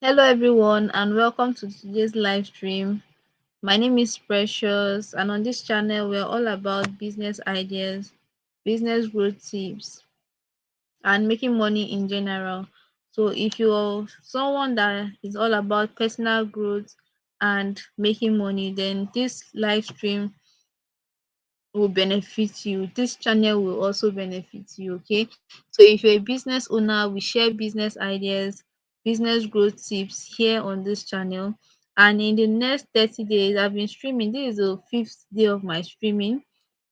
Hello everyone and welcome to today's live stream. My name is Precious and on this channel we're all about business ideas, business growth tips and making money in general. So if you're someone that is all about personal growth and making money, then this live stream will benefit you. This channel will also benefit you. Okay. So if you're a business owner, we share business ideas, business growth tips here on this channel. And in the next 30 days, I've been streaming. This is the fifth day of my streaming.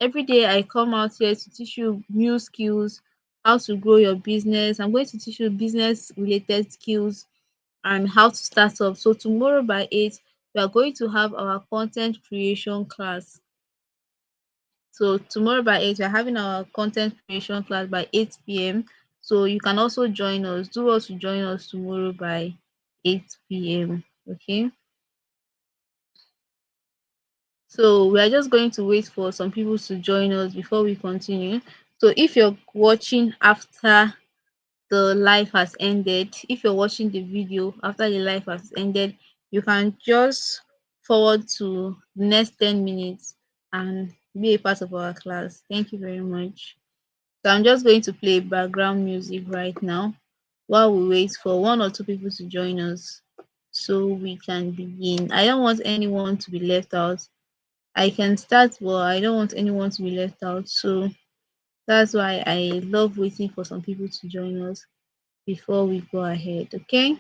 Every day I come out here to teach you new skills, how to grow your business. I'm going to teach you business related skills and how to start up. So tomorrow by 8, we are going to have our content creation class. So tomorrow by 8, we're having our content creation class by 8 p.m. So you can also join us. Do also join us tomorrow by 8 p.m. Okay. So we are just going to wait for some people to join us before we continue. So if you're watching after the live has ended, if you're watching the video after the live has ended, you can just forward to the next 10 minutes and be a part of our class. Thank you very much. So I'm just going to play background music right now while we wait for one or two people to join us so we can begin. I don't want anyone to be left out. I can start, but I don't want anyone to be left out. So that's why I love waiting for some people to join us before we go ahead. Okay.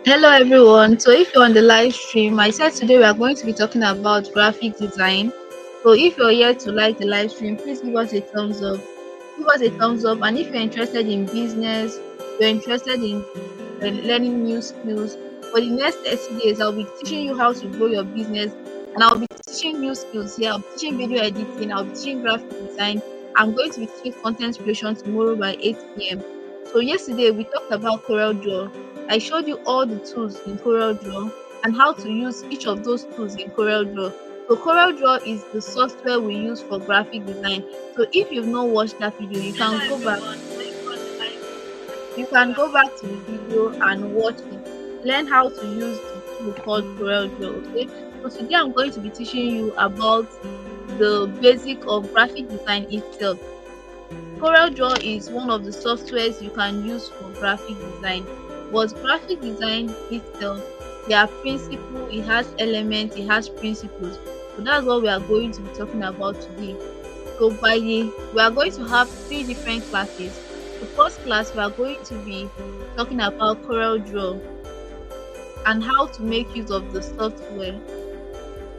Hello everyone. So if you're on the live stream, I said today we are going to be talking about graphic design. So if you're here to like the live stream, please give us a thumbs up. Give us a thumbs up. And if you're interested in business, you're interested in learning new skills, for the next 30 days, I'll be teaching you how to grow your business. And I'll be teaching new skills here. I'll be teaching video editing. I'll be teaching graphic design. I'm going to be teaching content creation tomorrow by 8 p.m. So yesterday we talked about CorelDRAW. I showed you all the tools in CorelDRAW and how to use each of those tools in CorelDRAW. So CorelDRAW is the software we use for graphic design. So if you've not watched that video, you Hello can go back. everyone. So if you want to like You can go back to the video and watch it. Learn how to use the tool called CorelDRAW. Okay. So today I'm going to be teaching you about the basic of graphic design itself. CorelDRAW is one of the softwares you can use for graphic design. But graphic design itself, there are principles, it has elements, it has principles. So that's what we are going to be talking about today. So we are going to have three different classes. The first class we are going to be talking about CorelDRAW and how to make use of the software.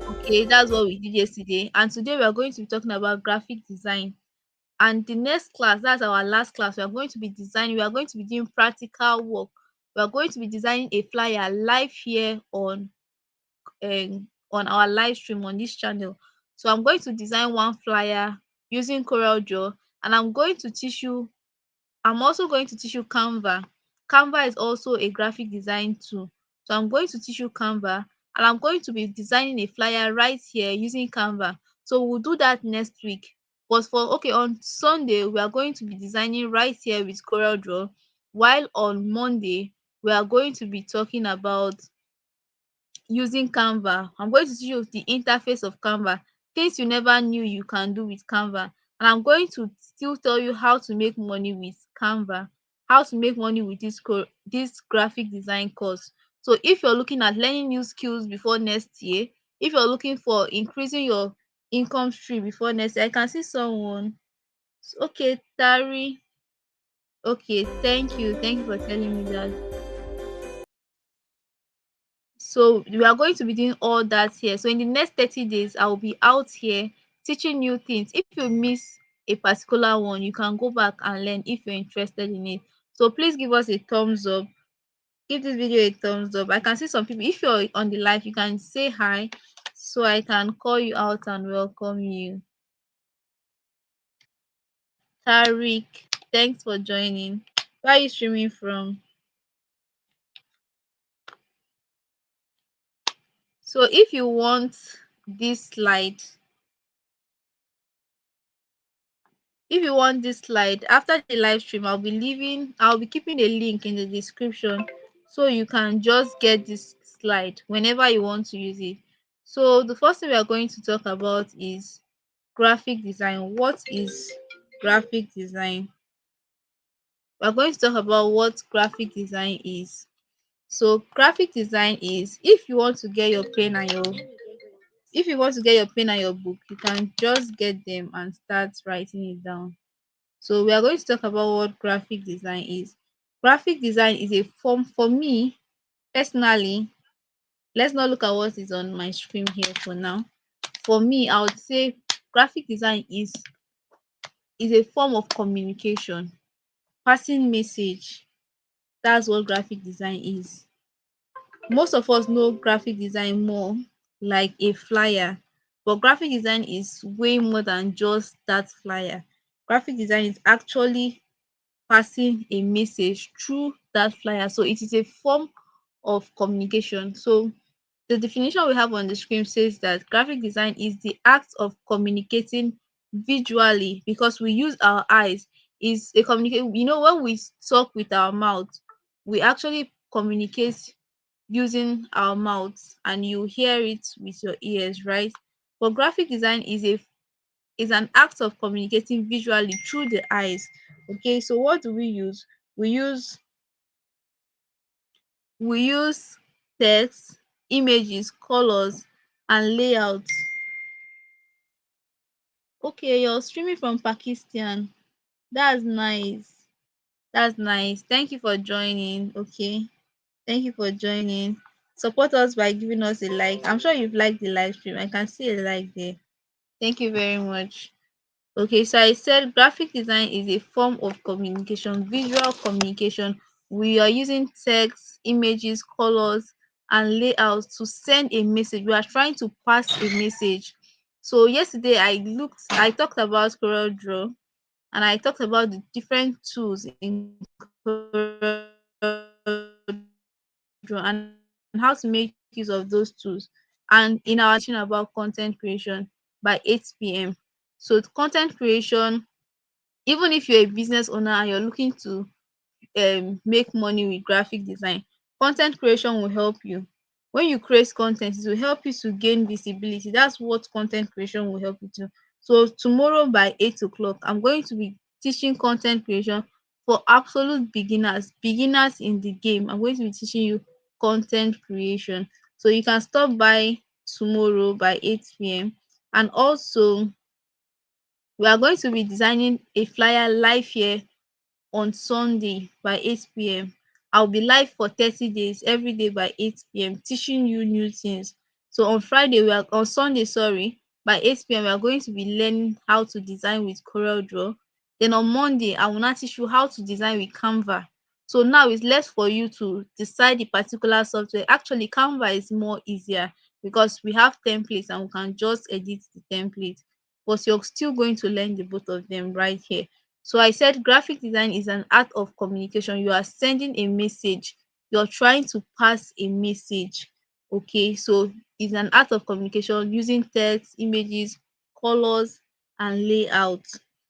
Okay, that's what we did yesterday. And today we are going to be talking about graphic design. And the next class, that's our last class, we are going to be designing, we are going to be doing practical work. We are going to be designing a flyer live here on our live stream on this channel. So I'm going to design one flyer using CorelDRAW, and I'm also going to teach you Canva. Canva is also a graphic design tool. So I'm going to teach you Canva, and I'm going to be designing a flyer right here using Canva. So we'll do that next week. But for okay, on Sunday, we are going to be designing right here with CorelDRAW, while on Monday, we are going to be talking about using Canva. I'm going to teach you the interface of Canva, things you never knew you can do with Canva. And I'm going to still tell you how to make money with Canva, how to make money with this graphic design course. So if you're looking at learning new skills before next year, if you're looking for increasing your income stream before next year, I can see someone. Okay, Tari. Okay, thank you. Thank you for telling me that. So we are going to be doing all that here. So in the next 30 days, I will be out here teaching new things. If you miss a particular one, you can go back and learn if you're interested in it. So please give us a thumbs up. Give this video a thumbs up. I can see some people. If you're on the live, you can say hi so I can call you out and welcome you. Tariq, thanks for joining. Where are you streaming from? So if you want this slide, if you want this slide after the live stream, I'll be keeping a link in the description so you can just get this slide whenever you want to use it. So the first thing we are going to talk about is graphic design. What is graphic design? We're going to talk about what graphic design is. So graphic design is, if you want to get your pen and your book, you can just get them and start writing it down. So we are going to talk about what graphic design is. Graphic design is a form, for me personally. Let's not look at what is on my screen here for now. For me, I would say graphic design is a form of communication, passing message. That's what graphic design is. Most of us know graphic design more like a flyer, but graphic design is way more than just that flyer. Graphic design is actually passing a message through that flyer. So it is a form of communication. So the definition we have on the screen says that graphic design is the act of communicating visually, because we use our eyes. Is a communicate, when we talk with our mouth, we actually communicate using our mouths, and you hear it with your ears, right? But graphic design is an act of communicating visually through the eyes. Okay, so what do we use? We use we use text, images, colors, and layouts. Okay, you're streaming from Pakistan. That's nice. That's nice. Thank you for joining. Okay. Thank you for joining. Support us by giving us a like. I'm sure you've liked the live stream. I can see a like there. Thank you very much. Okay, so I said graphic design is a form of communication, visual communication. We are using text, images, colors, and layouts to send a message. We are trying to pass a message. So yesterday I talked about CorelDRAW, and I talked about the different tools in CorelDRAW and how to make use of those tools. And in our last session about content creation by 8 p.m. So content creation, even if you're a business owner and you're looking to make money with graphic design, content creation will help you. When you create content, it will help you to gain visibility. That's what content creation will help you to. So tomorrow by 8 o'clock, I'm going to be teaching content creation for absolute beginners, beginners in the game. I'm going to be teaching you content creation. So you can stop by tomorrow by 8 p.m. And also we are going to be designing a flyer live here on Sunday by 8 p.m. I'll be live for 30 days every day by 8 p.m. teaching you new things. So on Sunday, by 8 p.m. we are going to be learning how to design with CorelDRAW. Then on Monday, I will now teach you how to design with Canva. So now it's left for you to decide the particular software. Actually, Canva is more easier because we have templates and we can just edit the template. But you're still going to learn the both of them right here. So I said graphic design is an art of communication. You are sending a message, you're trying to pass a message. Okay, so it's an art of communication using text, images, colors, and layout.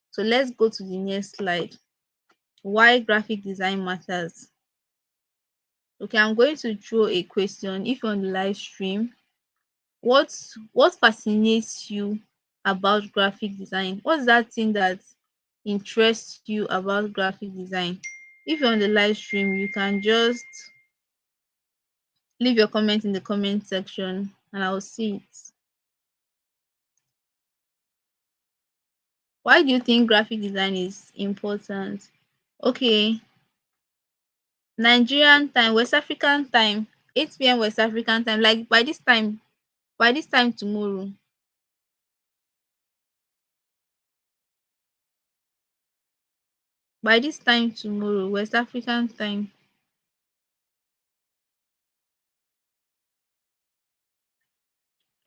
So let's go to the next slide. Why graphic design matters. Okay, I'm going to throw a question. If you're on the live stream, what what fascinates you about graphic design? What's that thing that interests you about graphic design? If you're on the live stream, you can just leave your comment in the comment section and I'll see it. Why do you think graphic design is important? Okay, Nigerian time, West African time, 8 p.m. West African time, like by this time tomorrow, West African time.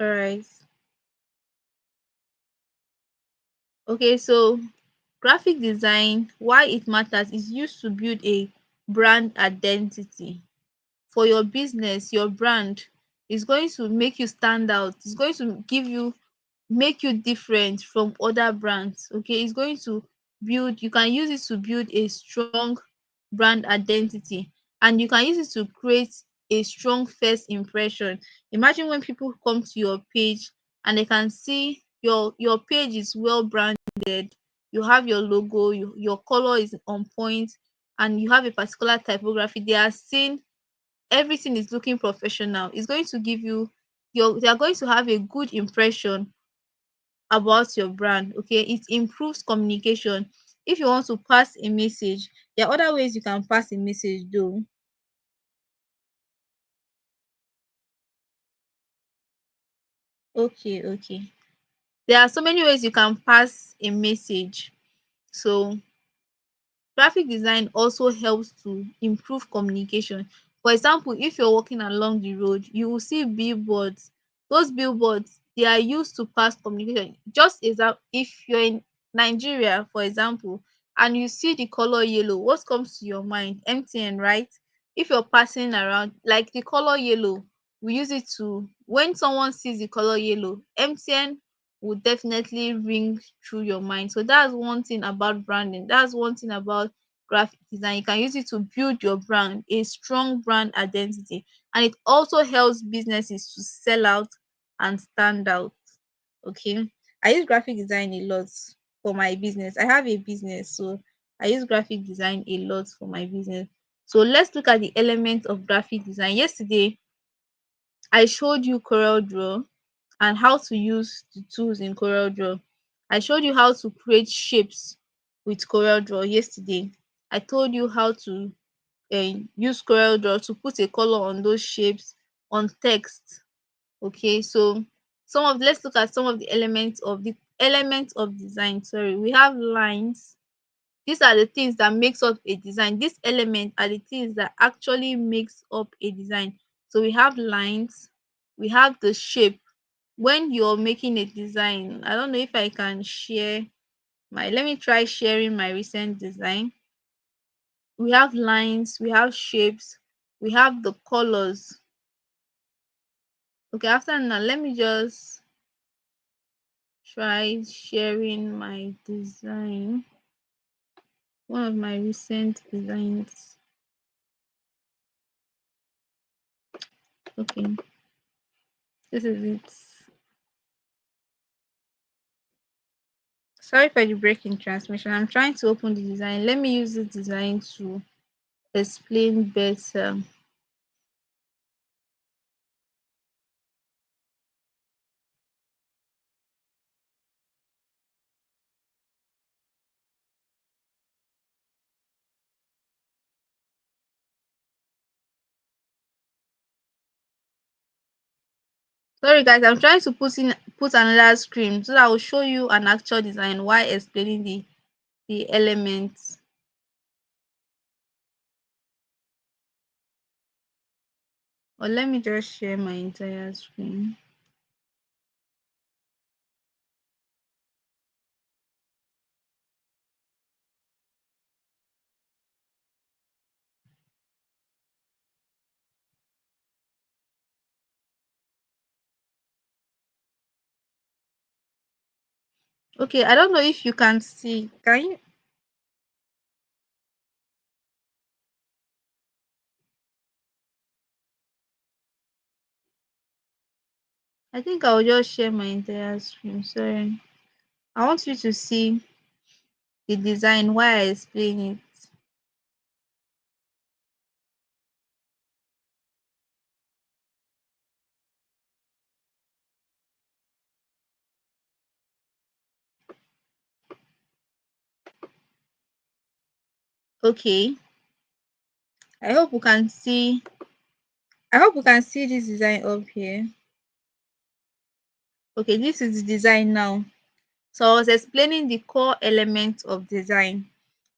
All right. Okay, so graphic design, why it matters is used to build a brand identity for your business. Your brand is going to make you stand out. It's going to make you different from other brands. Okay, it's going to build, you can use it to build a strong brand identity, and you can use it to create a strong first impression. Imagine when people come to your page and they can see your page is well branded, you have your logo, your color is on point, and you have a particular typography. They are seeing everything is looking professional. It's going to give you they are going to have a good impression about your brand. Okay, it improves communication. If you want to pass a message, there are other ways you can pass a message though. Okay, there are so many ways you can pass a message. So graphic design also helps to improve communication. For example, if you're walking along the road, you will see billboards. Those billboards, they are used to pass communication. Just as if you're in Nigeria, for example, and you see the color yellow, what comes to your mind? MTN, right? If you're passing around, like the color yellow, we use it to, when someone sees the color yellow, MTN would definitely ring through your mind. So that's one thing about branding. That's one thing about graphic design. You can use it to build your brand, a strong brand identity. And it also helps businesses to sell out and stand out. Okay. I use graphic design a lot for my business. I have a business, so I use graphic design a lot for my business. So let's look at the element of graphic design. Yesterday, I showed you CorelDRAW and how to use the tools in CorelDRAW. I showed you how to create shapes with CorelDRAW yesterday. I told you how to use CorelDRAW to put a color on those shapes on text. Okay, so let's look at some of the elements of design. Sorry, we have lines. These are the things that makes up a design. These elements are the things that actually makes up a design. So we have lines, we have the shape. When you're making a design, I don't know if I can share let me try sharing my recent design. We have lines, we have shapes, we have the colors. Okay, after now, let me just try sharing my design, one of my recent designs. Okay, this is it. Sorry for the break in transmission. I'm trying to open the design. Let me use this design to explain better. Sorry guys, I'm trying to put another screen so that I will show you an actual design while explaining the elements. Or let me just share my entire screen. Okay, I don't know if you can see. Can you? I think I'll just share my entire screen. Sorry. I want you to see the design while I explain it. Okay. I hope you can see I hope you can see this design up here. Okay, this is the design now. So I was explaining the core elements of design.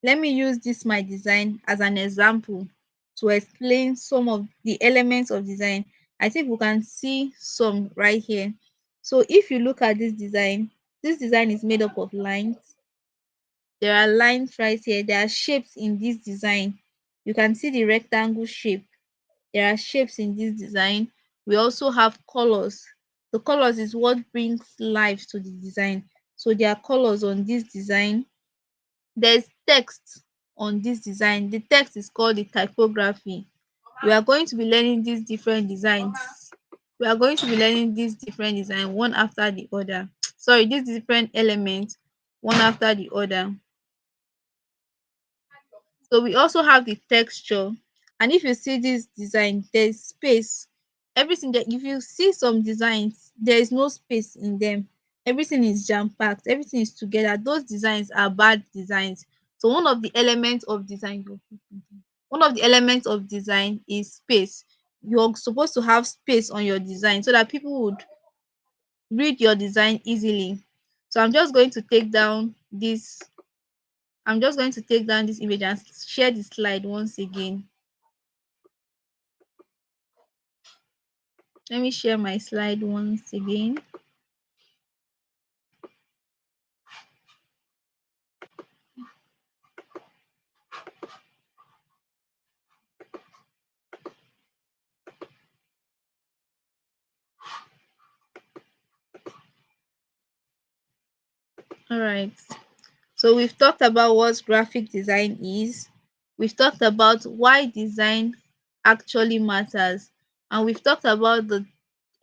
Let me use this my design as an example to explain some of the elements of design. I think we can see some right here. So if you look at this design is made up of lines. There are lines right here. There are shapes in this design. You can see the rectangle shape. There are shapes in this design. We also have colors. The colors is what brings life to the design. So there are colors on this design. There's text on this design. The text is called the typography. We are going to be learning these different designs. We are going to be learning these different designs one after the other. Sorry, these different elements one after the other. So we also have the texture, and if you see this design, there's space. Everything that if you see some designs, there is no space in them. Everything is jam-packed, everything is together. Those designs are bad designs. So one of the elements of design is space. You're supposed to have space on your design so that people would read your design easily. So I'm just going to take down this image and share the slide once again. Let me share my slide once again. All right. So we've talked about what graphic design is. We've talked about why design actually matters. And we've talked about the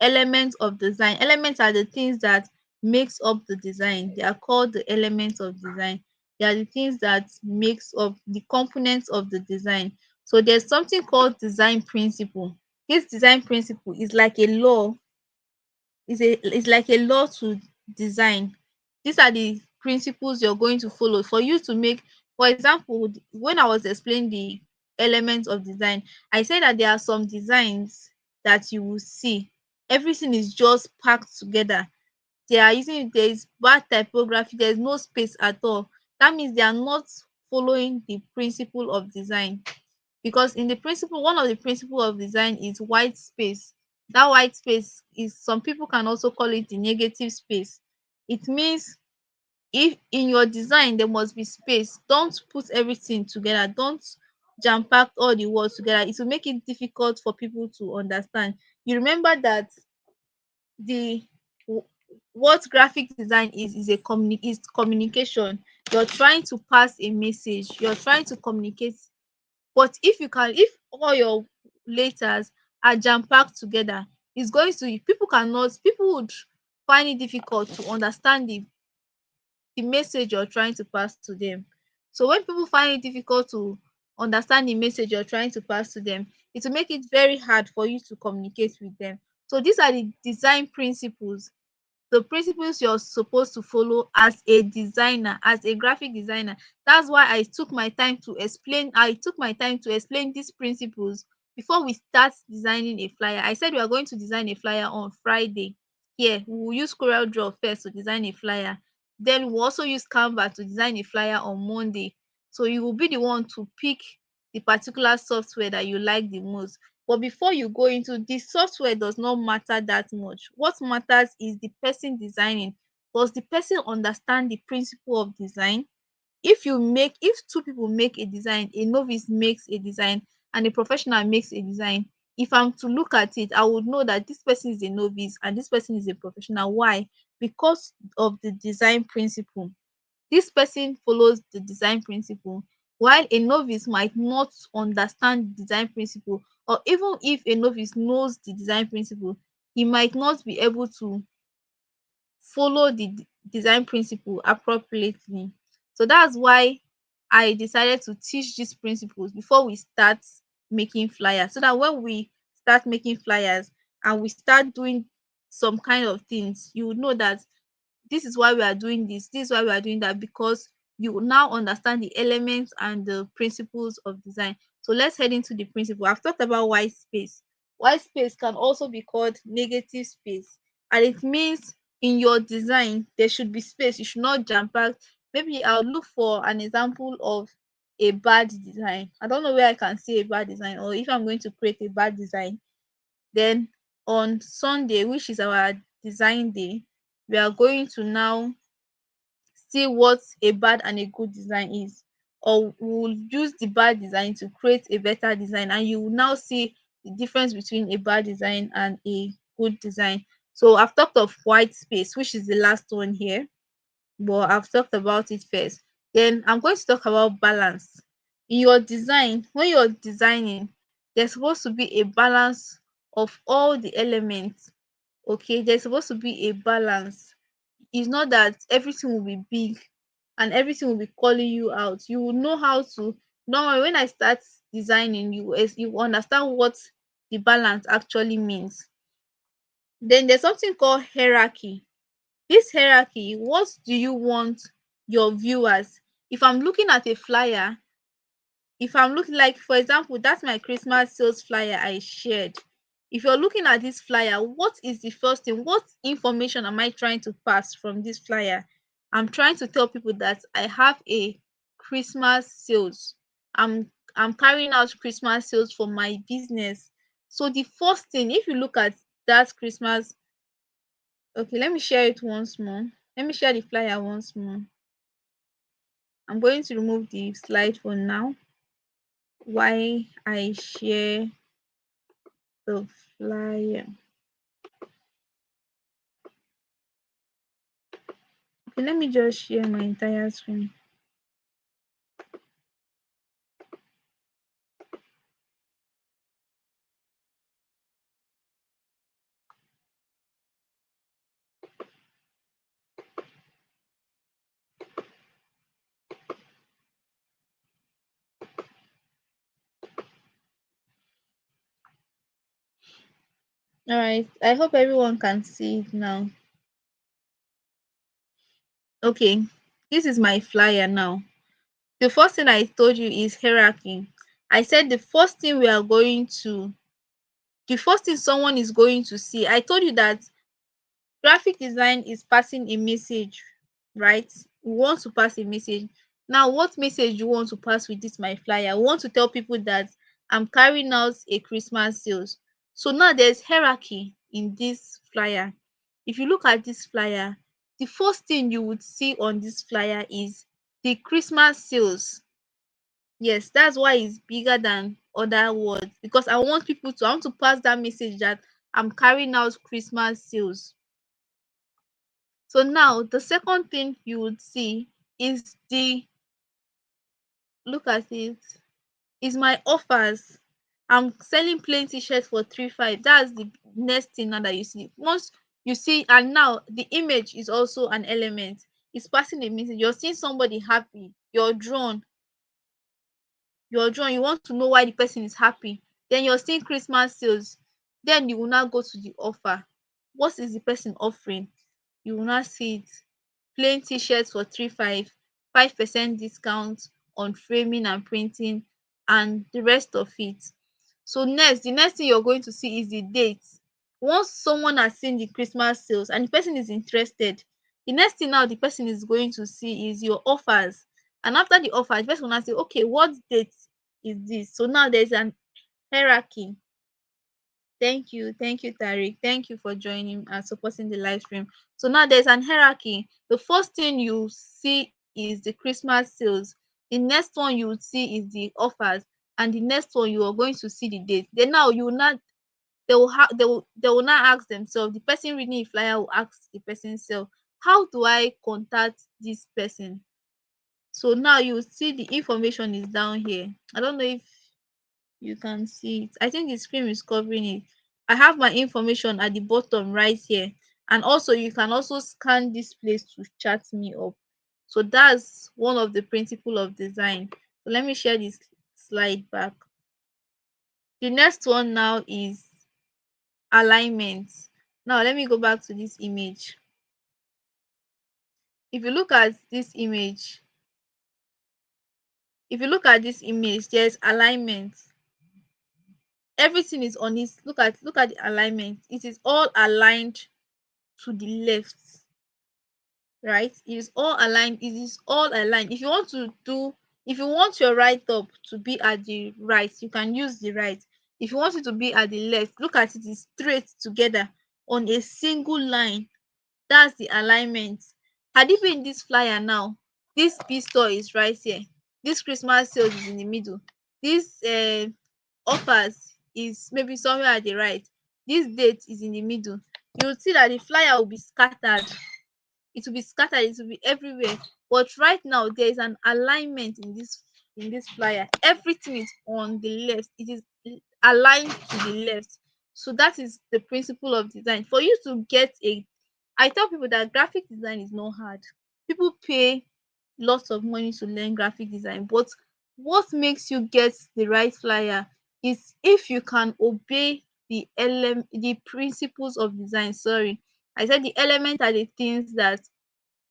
elements of design. Elements are the things that makes up the design. They are called the elements of design. They are the things that makes up the components of the design. So there's something called design principle. This design principle is like a law. It's like a law to design. These are the principles you're going to follow for you to make. For example, when I was explaining elements of design. I said that there are some designs that you will see everything is just packed together. They are using there is bad typography, there is no space at all. That means they are not following the principle of design, because in the principle, one of the principle of design is white space. That white space is, some people can also call it the negative space. It means if in your design there must be space, don't put everything together, don't jam pack all the words together. It will make it difficult for people to understand. You remember that the w- what graphic design is a is communication. You're trying to pass a message, you're trying to communicate. But if you can, if all your letters are jam packed together, it's going to, people would find it difficult to understand the message you're trying to pass to them. So when people find it difficult to understand the message you're trying to pass to them, it will make it very hard for you to communicate with them. So these are the design principles, the principles you're supposed to follow as a designer, as a graphic designer. That's why I took my time to explain these principles before we start designing a flyer. I said we are going to design a flyer on Friday. Here we will use CorelDRAW first to design a flyer, then we'll also use Canva to design a flyer on Monday. So you will be the one to pick the particular software that you like the most. But before you go into the software, does not matter that much. What matters is the person designing. Does the person understand the principle of design? If two people make a design, a novice makes a design and a professional makes a design, if I'm to look at it, I would know that this person is a novice and this person is a professional. Why? Because of the design principle. This person follows the design principle, while a novice might not understand the design principle, or even if a novice knows the design principle, he might not be able to follow the design principle appropriately. So that's why I decided to teach these principles before we start making flyers, so that when we start making flyers and we start doing some kind of things, you would know that this is why we are doing this is why we are doing that, because you now understand the elements and the principles of design. So let's head into the principle. I've talked about white space. White space can also be called negative space, and it means in your design there should be space, you should not jam pack. Maybe I'll look for an example of a bad design. I don't know where I can see a bad design, or if I'm going to create a bad design, then on Sunday, which is our design day, we are going to now see what a bad and a good design is. Or we'll use the bad design to create a better design, and you will now see the difference between a bad design and a good design. So I've talked of white space, which is the last one here, but I've talked about it first. Then I'm going to talk about balance. In your design, when you're designing, there's supposed to be a balance of all the elements. Okay, there's supposed to be a balance. It's not that everything will be big and everything will be calling you out. You will know how to, normally when I start designing, you understand what the balance actually means. Then there's something called hierarchy. This hierarchy, what do you want your viewers, if I'm looking at a flyer, if I'm looking, like for example, that's my Christmas sales flyer I shared. If you're looking at this flyer, what is the first thing, what information am I trying to pass from this flyer? I'm trying to tell people that I have a Christmas sales. I'm carrying out Christmas sales for my business. So the first thing, if you look at that Christmas, okay, let me share it once more. Let me share the flyer once more. I'm going to remove the slide for now while I share the flyer. Okay, let me just share my entire screen. All right, I hope everyone can see it now. Okay, this is my flyer now. The first thing I told you is hierarchy. I said the first thing someone is going to see. I told you that graphic design is passing a message, right? We want to pass a message. Now, what message you want to pass with this my flyer? We want to tell people that I'm carrying out a Christmas sales. So now there's hierarchy in this flyer. If you look at this flyer, the first thing you would see on this flyer is the Christmas sales. Yes, that's why it's bigger than other words, because I want to pass that message that I'm carrying out Christmas sales. So now the second thing you would see is the look at it, is my offers. I'm selling plain t-shirt for 3,500. That's the next thing now that you see. Once you see, and now the image is also an element. It's passing a message. You're seeing somebody happy. You're drawn, you want to know why the person is happy. Then you're seeing Christmas sales. Then you will now go to the offer. What is the person offering? You will now see it. Plain t-shirts for 3,500, 5% discount on framing and printing, and the rest of it. So the next thing you're going to see is the date. Once someone has seen the Christmas sales and the person is interested, the next thing now the person is going to see is your offers. And after the offer, the person will now say, okay, what date is this? So now there's an hierarchy. Thank you, Tariq. Thank you for joining and supporting the live stream. So now there's an hierarchy. The first thing you see is the Christmas sales. The next one you would see is the offers, and the next one you are going to see the date. Then now you will not they will now ask themselves, the person reading the flyer will ask the person self, how do I contact this person? So now you will see the information is down here. I don't know if you can see it. I think the screen is covering it. I have my information at the bottom right here. And also you can also scan this place to chat me up. So that's one of the principle of design. So let me share this slide back. The next one now is alignment. Now let me go back to this image. If you look at this image, there's alignment. Everything is on it. Look at the alignment. It is all aligned to the left, right? It is all aligned. It is all aligned. If you want your right up to be at the right, you can use the right. If you want it to be at the left, look at it, is straight together on a single line. That's the alignment. Had it been this flyer now, this B store is right here, this Christmas sales is in the middle, this offers is maybe somewhere at the right, this date is in the middle, you will see that the flyer will be scattered. It will be everywhere. But right now there is an alignment in this flyer. Everything is on the left. It is aligned to the left. So that is the principle of design. For you to get a I tell people that graphic design is not hard. People pay lots of money to learn graphic design, but what makes you get the right flyer is if you can obey the principles of design. Sorry, I said the element are the things that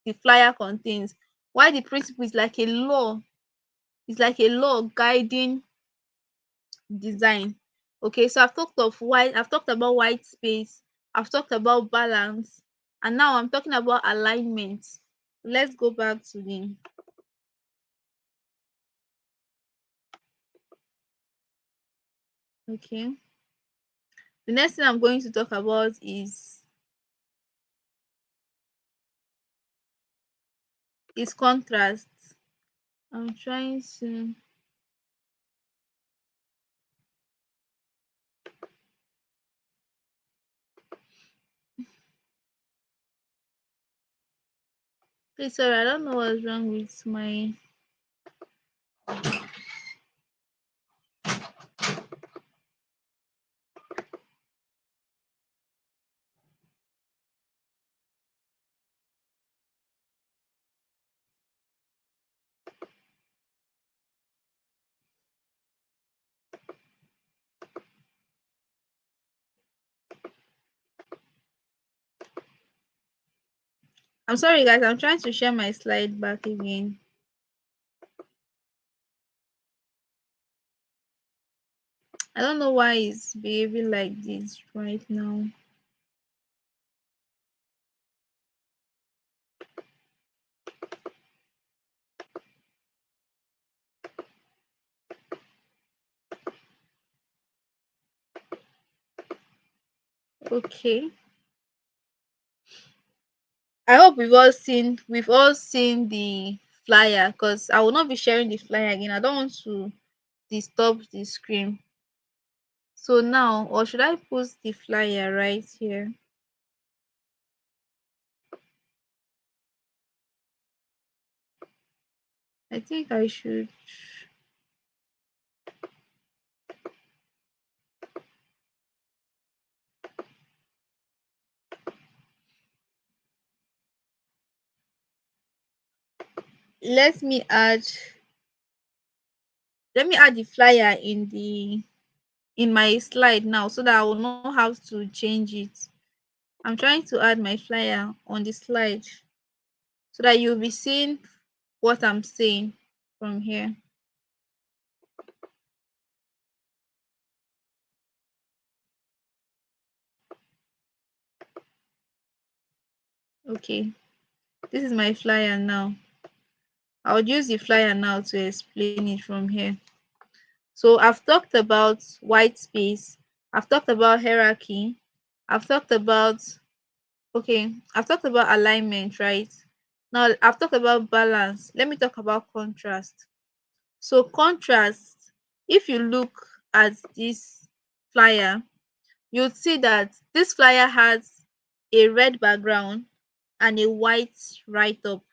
the flyer contains, while the principle is like a law. It's like a law guiding design. Okay, so I've talked about white space, I've talked about balance, and now I'm talking about alignment. Let's go back to the okay. The next thing I'm going to talk about is contrast. I'm trying to please sorry, I don't know what's wrong with my I'm sorry guys, I'm trying to share my slide back again. I don't know why it's behaving like this right now. Okay. I hope we've all seen the flyer, because I will not be sharing the flyer again. I don't want to disturb the screen. So now, or should I post the flyer right here? I think I should. Let me add let me add the flyer in my slide now, so that I will not have to change it. I'm trying to add my flyer on the slide so that you'll be seeing what I'm saying from here. Okay, this is my flyer now. I would use the flyer now to explain it from here. So I've talked about white space, I've talked about hierarchy, I've talked about I've talked about alignment, right? Now I've talked about balance. Let me talk about contrast. So contrast, if you look at this flyer, you'll see that this flyer has a red background and a white write up.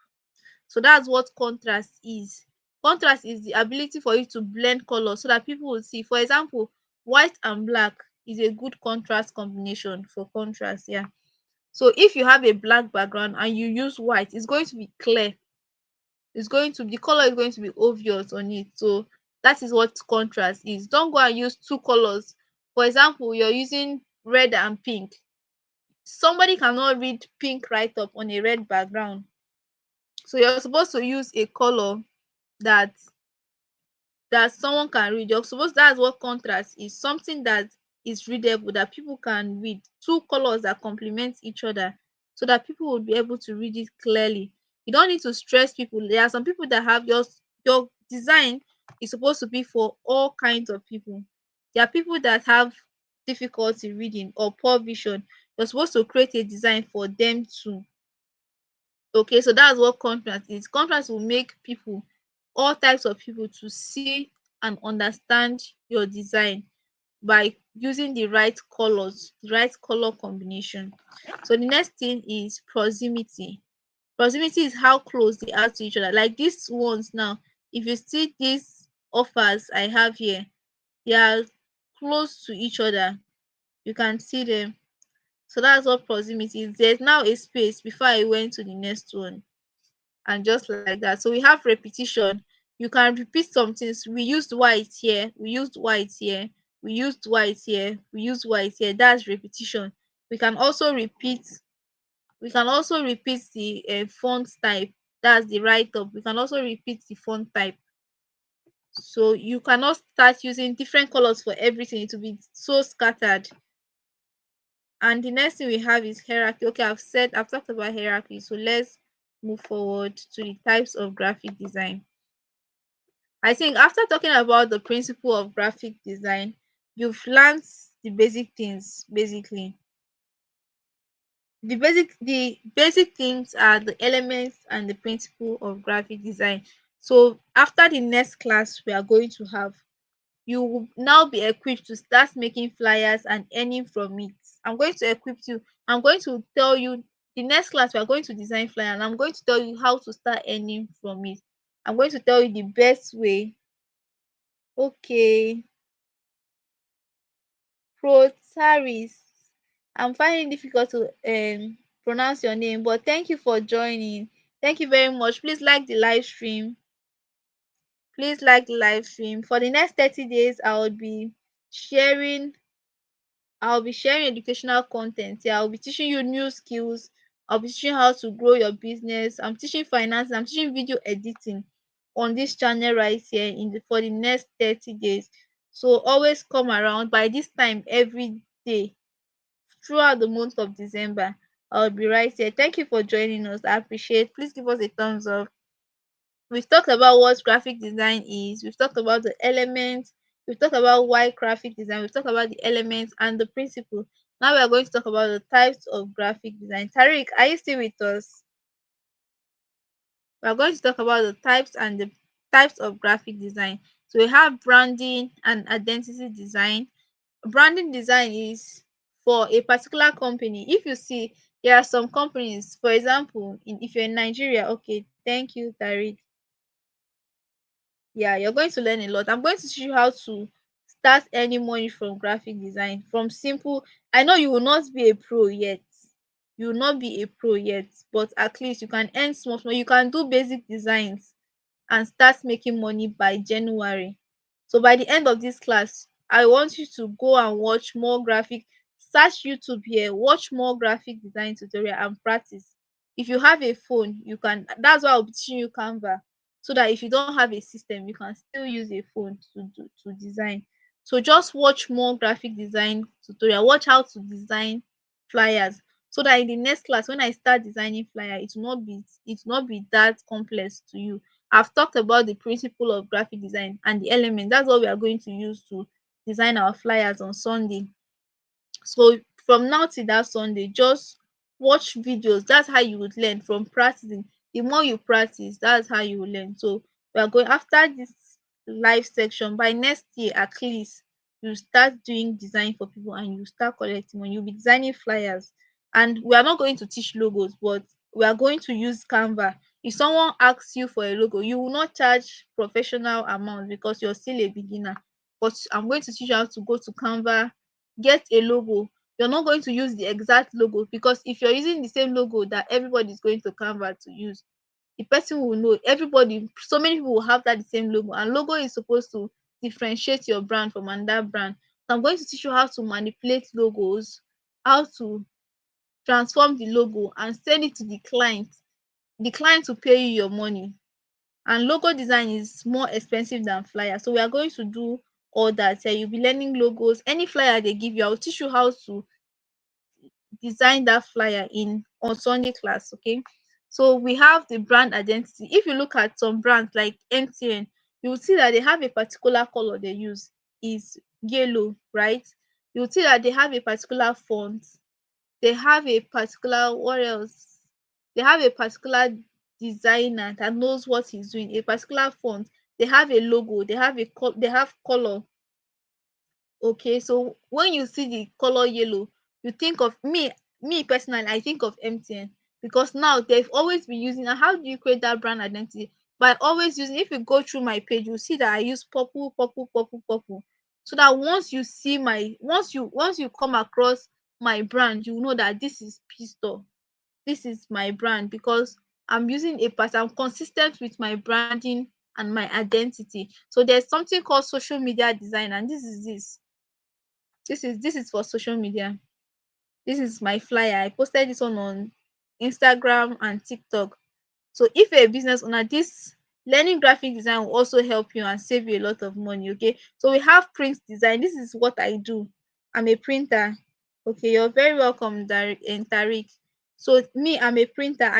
So that's what contrast is. Contrast is the ability for you to blend colors so that people will see. For example, white and black is a good contrast combination for contrast. Yeah. So if you have a black background and you use white, it's going to be clear. The color is going to be obvious on it. So that is what contrast is. Don't go and use two colors. For example, you're using red and pink. Somebody cannot read pink right up on a red background. So you're supposed to use a color that someone can read. You're supposed That's what contrast is. Something that is readable, that people can read. Two colors that complement each other so that people will be able to read it clearly. You don't need to stress people. There are some people that have your design is supposed to be for all kinds of people. There are people that have difficulty reading or poor vision. You're supposed to create a design for them too. Okay, so that's what contrast is. Contrast will make people, all types of people, to see and understand your design by using the right colors, the right color combination. So the next thing is proximity. Proximity is how close they are to each other. Like these ones now, if you see these offers I have here, they are close to each other. You can see them. So that's what proximity is. There's now a space before I went to the next one, and just like that. So we have repetition. You can repeat some things. We used white here, we used white here, we used white here, we used white here. That's repetition. We can also repeat the font type. That's the write up. We can also repeat the font type. So you cannot start using different colors for everything. It will be so scattered. And the next thing we have is hierarchy. Okay, I've talked about hierarchy. So let's move forward to the types of graphic design. I think after talking about the principle of graphic design, you've learned the basic things basically. The basic things are the elements and the principle of graphic design. So after the next class we are going to have, you will now be equipped to start making flyers and earning from it. I'm going to equip you. I'm going to tell you the next class we are going to design flyer, and I'm going to tell you how to start earning from it. I'm going to tell you the best way. Okay. Protaris. I'm finding it difficult to pronounce your name, but thank you for joining. Thank you very much. Please like the live stream. Please like the live stream. For the next 30 days, sharing I'll be sharing educational content here. I'll be teaching you new skills. I'll be teaching how to grow your business. I'm teaching finance. I'm teaching video editing on this channel right here for the next 30 days. So always come around by this time every day throughout the month of December. I'll be right here. Thank you for joining us. I appreciate. Please give us a thumbs up. We've talked about what graphic design is. We've talked about the elements. We've talked about why graphic design. We've talked about the elements and the principle. Now we are going to talk about the types of graphic design. Tariq, are you still with us? We are going to talk about the types and the types of graphic design. So we have branding and identity design. Branding design is for a particular company. If you see, there are some companies, for example, if you're in Nigeria, okay, thank you, Tariq. Yeah, you're going to learn a lot. I'm going to teach you how to start earning money from graphic design. From simple, I know you will not be a pro yet. You will not be a pro yet, but at least you can earn small. You can do basic designs and start making money by January. So by the end of this class, I want you to go and watch more graphic, search YouTube here, watch more graphic design tutorial and practice. If you have a phone, you can, that's why I'll be teaching you Canva, so that if you don't have a system, you can still use a phone to design. So just watch more graphic design tutorial, watch how to design flyers, so that in the next class when I start designing flyer, it will not be that complex to you. I've talked about the principle of graphic design and the element. That's what we are going to use to design our flyers on Sunday. So from now till that Sunday, just watch videos. That's how you would learn from practicing. The more you practice, that's how you will learn. So we are going after this live section. By next year, at least you start doing design for people and you start collecting money. You'll be designing flyers. And we are not going to teach logos, but we are going to use Canva. If someone asks you for a logo, you will not charge professional amount because you're still a beginner. But I'm going to teach you how to go to Canva, get a logo. You're not going to use the exact logo, because if you're using the same logo that everybody is going to Canva to use, the person will know. Everybody, so many people will have that the same logo, and logo is supposed to differentiate your brand from another brand. So I'm going to teach you how to manipulate logos, how to transform the logo and send it to the client. The client will pay you your money. And logo design is more expensive than flyer, so we are going to do all that. You'll be learning logos. Any flyer they give you, I'll teach you how to design that flyer in on Sunday class. Okay, so we have the brand identity. If you look at some brands like MTN, you will see that they have a particular color they use is yellow, right? You will see that they have a particular font, they have a particular, what else, they have a particular designer that knows what he's doing, a particular font, they have a logo, they have color. Okay, so when you see the color yellow, you think of me personally, I think of MTN, because now they've always been using. And how do you create that brand identity? By always using, if you go through my page, you see that I use purple, purple, purple, purple. So that once you come across my brand, you know that this is P-Store. This is my brand, because I'm using a pattern, I'm consistent with my branding and my identity. So there's something called social media design, and this is for social media. This is my flyer. I posted this one on Instagram and TikTok. So if you're a business owner, this learning graphic design will also help you and save you a lot of money. Okay, so we have print design. This is what I do. I'm a printer. Okay, you're very welcome, Tariq. So me, I'm a printer.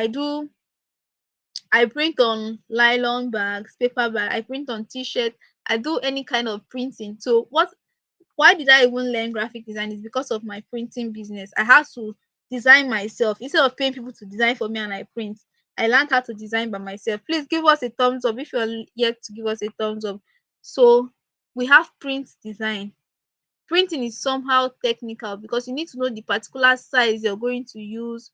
I print on nylon bags, paper bag, I print on t-shirt. I do any kind of printing. So why did I even learn graphic design? Is because of my printing business. I had to design myself instead of paying people to design for me and I print. I learned how to design by myself. Please give us a thumbs up if you're yet to give us a thumbs up. So we have print design. Printing is somehow technical because you need to know the particular size you're going to use.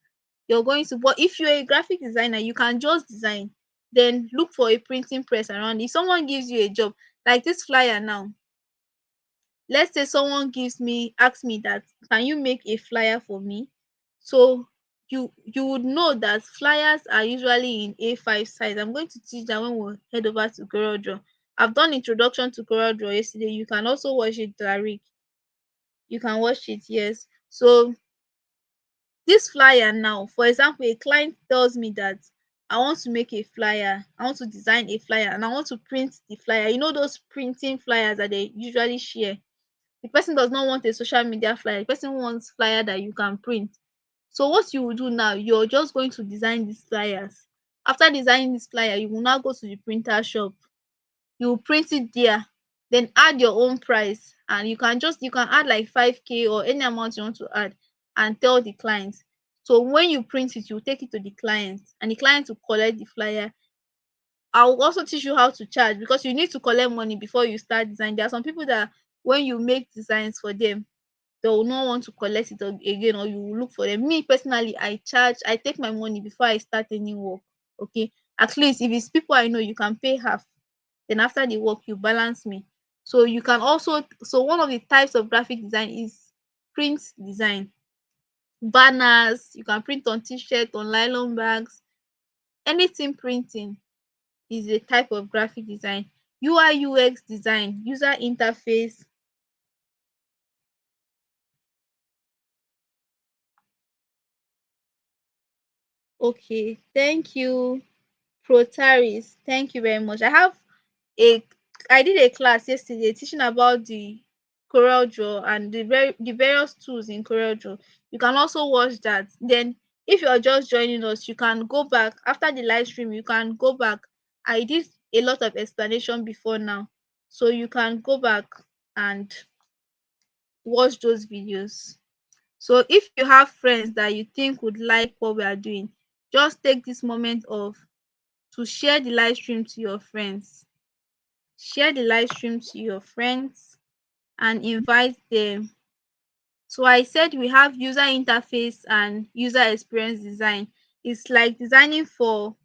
But if you're a graphic designer, you can just design, then look for a printing press around. If someone gives you a job, like this flyer now, let's say someone asks me that, can you make a flyer for me? So you would know that flyers are usually in A5 size. I'm going to teach that when we head over to CorelDRAW. I've done introduction to CorelDRAW yesterday. You can also watch it, Tariq. You can watch it, yes. So this flyer now, for example, a client tells me that I want to make a flyer, I want to design a flyer, and I want to print the flyer. You know those printing flyers that they usually share. The person does not want a social media flyer, the person wants flyer that you can print. So what you will do now, you're just going to design these flyers. After designing this flyer, you will now go to the printer shop, you will print it there, then add your own price, and you can add like 5k or any amount you want to add, and tell the client. So when you print it, you take it to the client, and the client will collect the flyer. I will also teach you how to charge, because you need to collect money before you start design. There are some people that when you make designs for them, they will not want to collect it again, or you will look for them. Me personally, I take my money before I start any work. Okay, at least if it's people I know, you can pay half, then after the work you balance me. So you can also, so one of the types of graphic design is print design. Banners, you can print on t-shirt, on nylon bags, anything printing is a type of graphic design. UI UX design, user interface. Okay, thank you. Protaris, thank you very much. A I did a class yesterday teaching about the CorelDRAW and the various tools in CorelDRAW. You can also watch that. Then if you're just joining us, you can go back after the live stream, you can go back. I did a lot of explanation before now. So you can go back and watch those videos. So if you have friends that you think would like what we are doing, just take this moment of to share the live stream to your friends. Share the live stream to your friends and invite them. So I said we have user interface and user experience design. It's like designing for,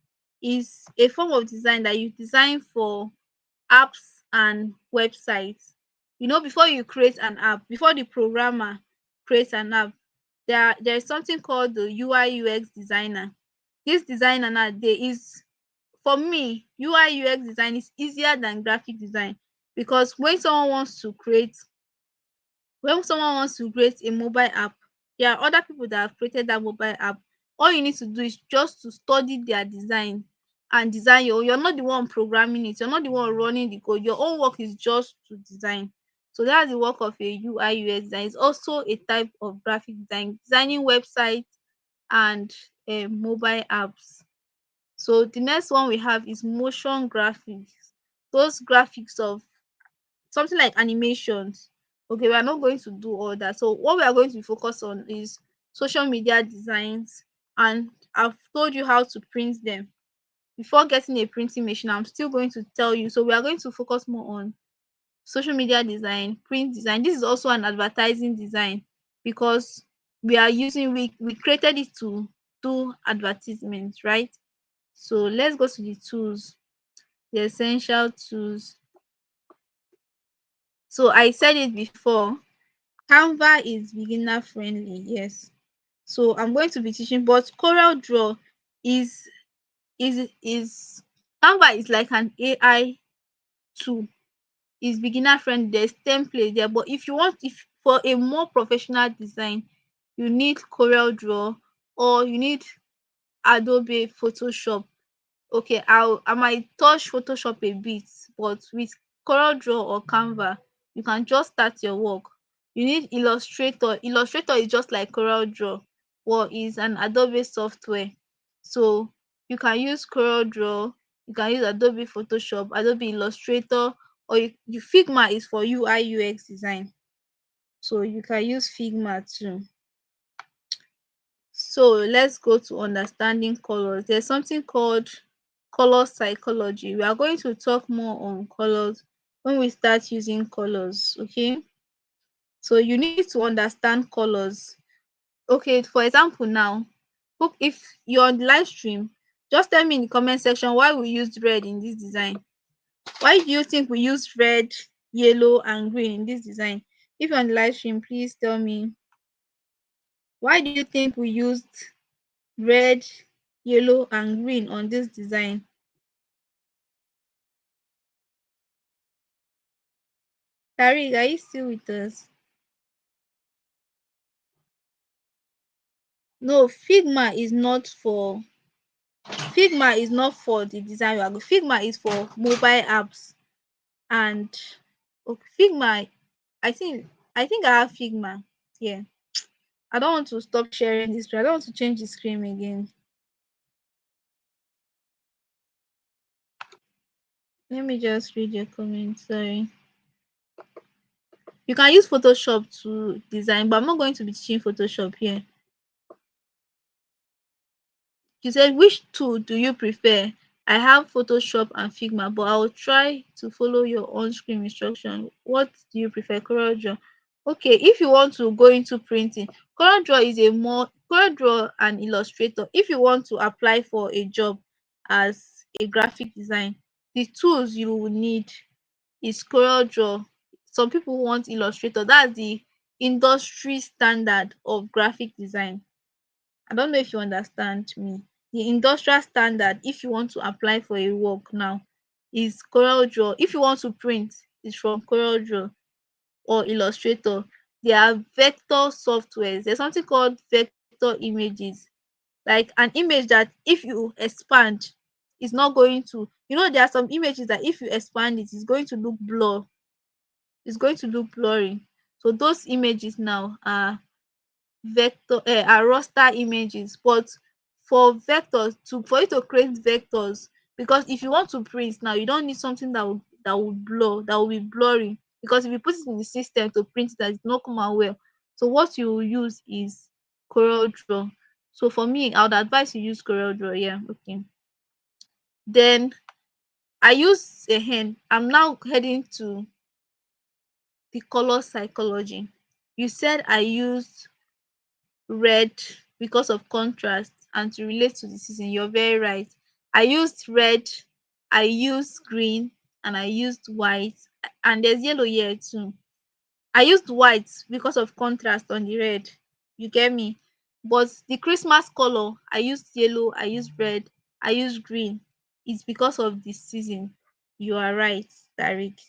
is a form of design that you design for apps and websites. You know, before you create an app, before the programmer creates an app, there is something called the UI UX designer. This designer now, there is, for me, UI UX design is easier than graphic design, because when someone wants to create a mobile app, there are other people that have created that mobile app. All you need to do is just to study their design and design you're not the one programming it, you're not the one running the code. Your own work is just to design. So that's the work of a UI UX design. It's also a type of graphic design, designing websites and mobile apps. So the next one we have is motion graphics. Those graphics of something like animations. Okay, we are not going to do all that. So what we are going to focus on is social media designs, and I've told you how to print them. Before getting a printing machine, I'm still going to tell you. So we are going to focus more on social media design, print design. This is also an advertising design, because we created it to do advertisements, right? So let's go to the tools, the essential tools. So I said it before, Canva is beginner friendly, yes. So I'm going to be teaching, but CorelDRAW is is Canva is like an AI tool. Is beginner friendly. There's template there, but if for a more professional design, you need CorelDRAW, or you need Adobe Photoshop. Okay, I might touch Photoshop a bit, but with CorelDRAW or Canva, you can just start your work. You need Illustrator. Illustrator is just like CorelDRAW, or is an Adobe software. So you can use CorelDRAW, you can use Adobe Photoshop, Adobe Illustrator, or Figma is for UI UX design. So you can use Figma too. So let's go to understanding colors. There's something called color psychology. We are going to talk more on colors when we start using colors. Okay, so you need to understand colors. Okay, for example now, if you're on the live stream, just tell me in the comment section why we used red in this design. Why do you think we used red, yellow and green in this design? If you're on the live stream, please tell me, why do you think we used red, yellow and green on this design? Tariq, are you still with us? No, Figma is not for Figma is not for the design Figma is for mobile apps. And okay, Figma, I think I have Figma. Yeah. I don't want to stop sharing this. I don't want to change the screen again. Let me just read your comment. Sorry. You can use Photoshop to design, but I'm not going to be teaching Photoshop here. You said, which tool do you prefer? I have Photoshop and Figma, but I'll try to follow your on-screen instruction. What do you prefer, CorelDRAW? Okay, if you want to go into printing, CorelDRAW and Illustrator. If you want to apply for a job as a graphic design, the tools you will need is CorelDRAW. Some people want Illustrator. That's the industry standard of graphic design. I don't know if you understand me. The industrial standard, if you want to apply for a work now, is CorelDRAW. If you want to print, it's from CorelDRAW or Illustrator. There are vector softwares. There's something called vector images. Like an image that if you expand, it's not going to, there are some images that if you expand it, it's going to look blur. It's going to look blurry. So those images now are raster images. But for you to create vectors, because if you want to print now, you don't need something that will be blurry, because if you put it in the system to print it, it not come out well. So what you will use is CorelDRAW. So for me, I would advise you use CorelDRAW. Yeah, okay. Then I use a hand. I'm now heading to the color psychology. You said I used red because of contrast and to relate to the season. You're very right. I used red, I used green, and I used white, and there's yellow here too. I used white because of contrast on the red. You get me? But the Christmas color, I used yellow, I used red, I used green. It's because of the season. You are right, Tariq.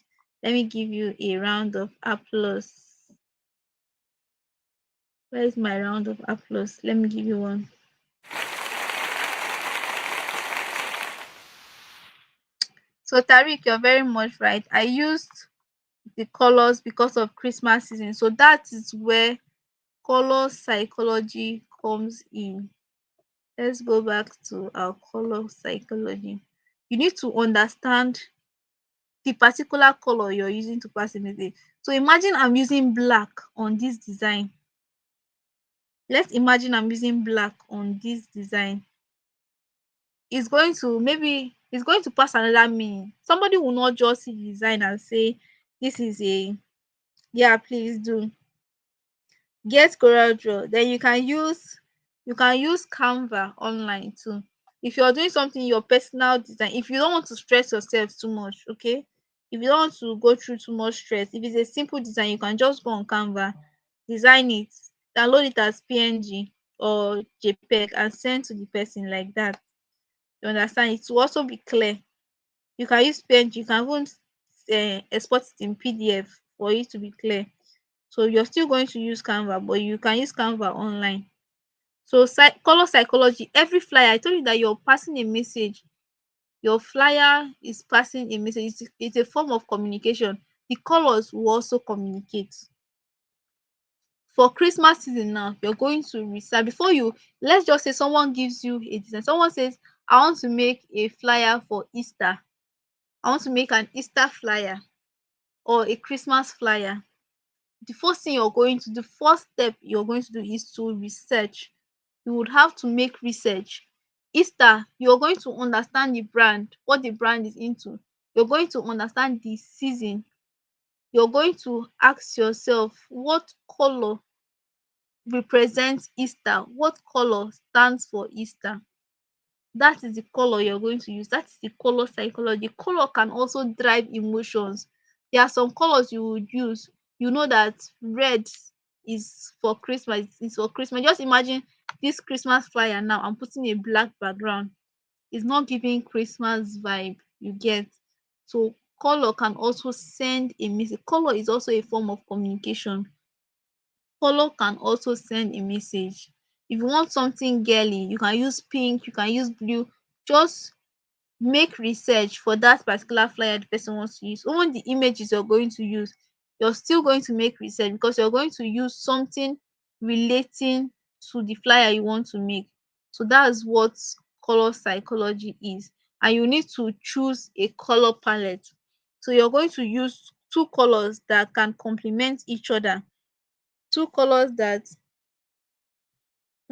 Let me give you a round of applause. Where is my round of applause? Let me give you one. So Tariq, you're very much right. I used the colors because of Christmas season. So that is where color psychology comes in. Let's go back to our color psychology. You need to understand the particular color you're using to personalize. So imagine I'm using black on this design. Let's imagine I'm using black on this design. It's going to pass another meaning. Somebody will not just see the design and say this is a, yeah, please do get CorelDRAW. Then you can use Canva online too. If you're doing something your personal design, if you don't want to stress yourself too much, okay, if you don't want to go through too much stress, if it's a simple design, you can just go on Canva, design it, download it as PNG or JPEG and send to the person like that. You understand? It will also be clear. You can use PNG, you can even export it in PDF for it to be clear. So you're still going to use Canva, but you can use Canva online. So color psychology, every flyer, I told you that you're passing a message. Your flyer is passing a message. It's a form of communication. The colors will also communicate. For Christmas season now, you're going to research before you, let's just say someone gives you a design. Someone says, I want to make a flyer for Easter. I want to make an Easter flyer or a Christmas flyer. The first step you're going to do is to research. You would have to make research. Easter, you're going to understand the brand, what the brand is into. You're going to understand the season. You're going to ask yourself what color represents Easter, what color stands for Easter. That is the color you're going to use. That is the color psychology. Color can also drive emotions. There are some colors you would use. You know that red is for Christmas. It's for Christmas. Just imagine this Christmas flyer now. I'm putting a black background. It's not giving Christmas vibe. You get. So color can also send a message. Color is also a form of communication. Color can also send a message. If you want something girly, you can use pink, you can use blue. just make research for that particular flyer the person wants to use. Even the images you're going to use, you're still going to make research because you're going to use something relating to the flyer you want to make. So that's what color psychology is. And you need to choose a color palette. So you're going to use two colors that can complement each other. Two colors that,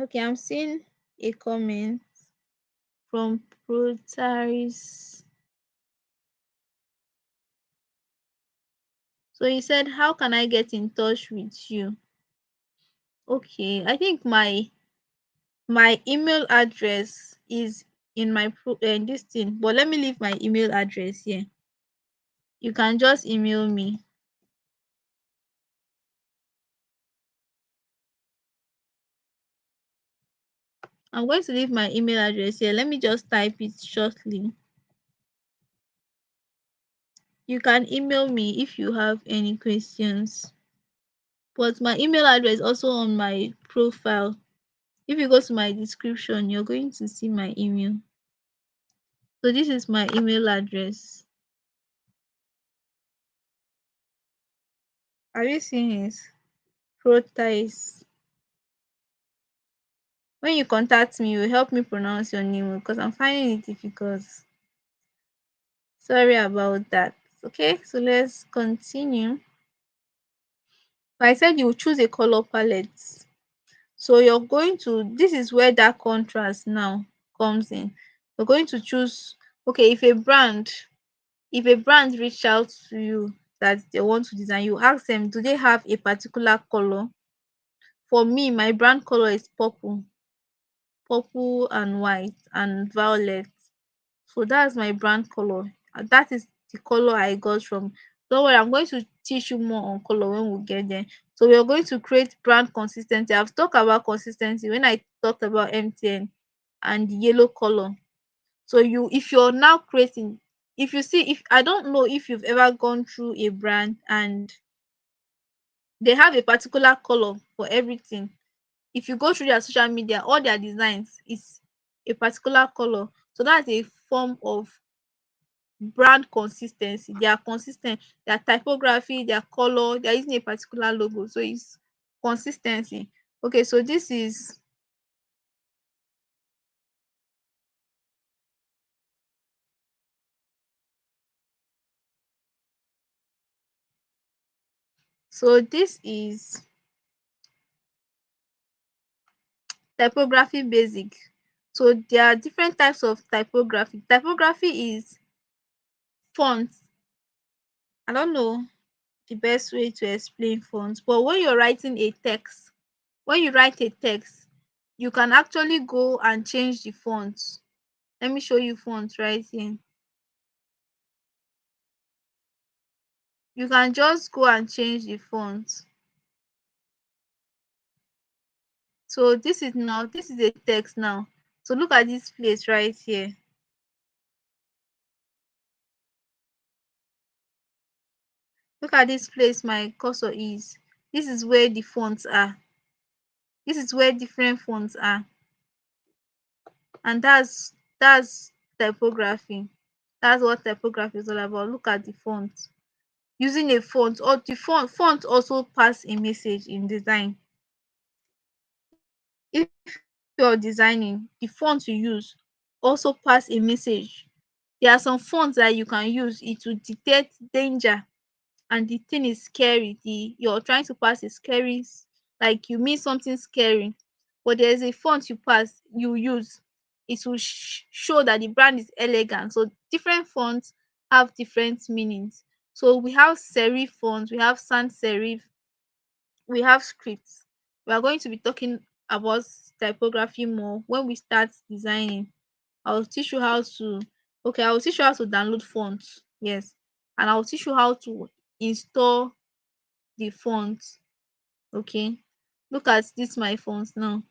okay, I'm seeing a comment from Protaris. So he said, how can I get in touch with you? Okay, I think my email address is in my this thing, but let me leave my email address here. You can just email me. I'm going to leave my email address here. Let me just type it shortly. You can email me if you have any questions. But my email address is also on my profile. If you go to my description, you're going to see my email. So this is my email address. Are you seeing it? Protais. When you contact me, you will help me pronounce your name because I'm finding it difficult. Sorry about that. Okay, so let's continue. I said you will choose a color palette. So you're going to, this is where that contrast now comes in. You're going to choose, okay, if a brand reach out to you that they want to design, you ask them, do they have a particular color? For me, my brand color is purple and white and violet. So that's my brand color. That is the color I got from. Don't worry, I'm going to teach you more on color when we get there. So we are going to create brand consistency. I've talked about consistency when I talked about MTN and the yellow color. So if you're now creating, if you see, if I don't know if you've ever gone through a brand and they have a particular color for everything. If you go through their social media, all their designs is a particular color. So that's a form of brand consistency. They are consistent, their typography, their color, they are using a particular logo. So it's consistency. Okay, so this is typography basic. So there are different types of typography. Typography is fonts. I don't know the best way to explain fonts, but when you're writing a text, when you write a text, you can actually go and change the font. Let me show you fonts right here. You can just go and change the font. So this is a text now. So look at this place right here. Look at this place my cursor is. This is where the fonts are. This is where different fonts are. And that's typography. That's what typography is all about. Look at the font. Using a font, or the font also pass a message in design. If you're designing, the font you use also pass a message. There are some fonts that you can use, it will detect danger and the thing is scary. You're trying to pass a scary, like you mean something scary, but there's a font you use, it will show that the brand is elegant. So different fonts have different meanings. So we have serif fonts, we have sans serif, we have scripts. We are going to be talking about typography more when we start designing. I'll teach you how to, okay, I'll teach you how to download fonts. Yes. And I'll teach you how to install the fonts. Okay. Look at this my fonts now.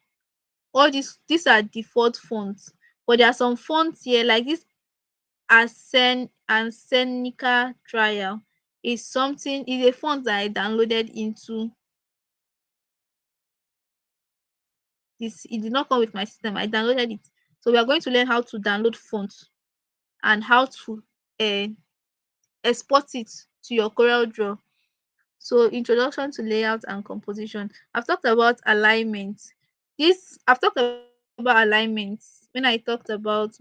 All these are default fonts. But there are some fonts here like this Arsenica trial is a font that I downloaded into this. It did not come with my system. I downloaded it. So we are going to learn how to download fonts and how to uh, export it to your CorelDRAW. So introduction to layout and composition. I've talked about alignment. I've talked about alignment when I talked about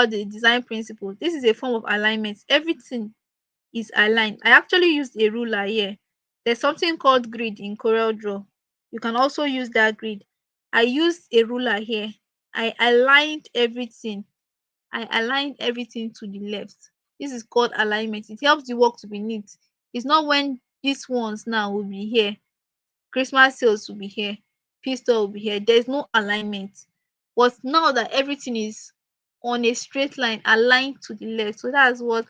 the design principle. This is a form of alignment. Everything is aligned. I actually used a ruler here. There's something called grid in CorelDRAW. You can also use that grid. I used a ruler here. I aligned everything. I aligned everything to the left. This is called alignment. It helps the work to be neat. It's not when these ones now will be here, Christmas sales will be here, pistol will be here. There's no alignment. But now that everything is on a straight line, aligned to the left. So that's what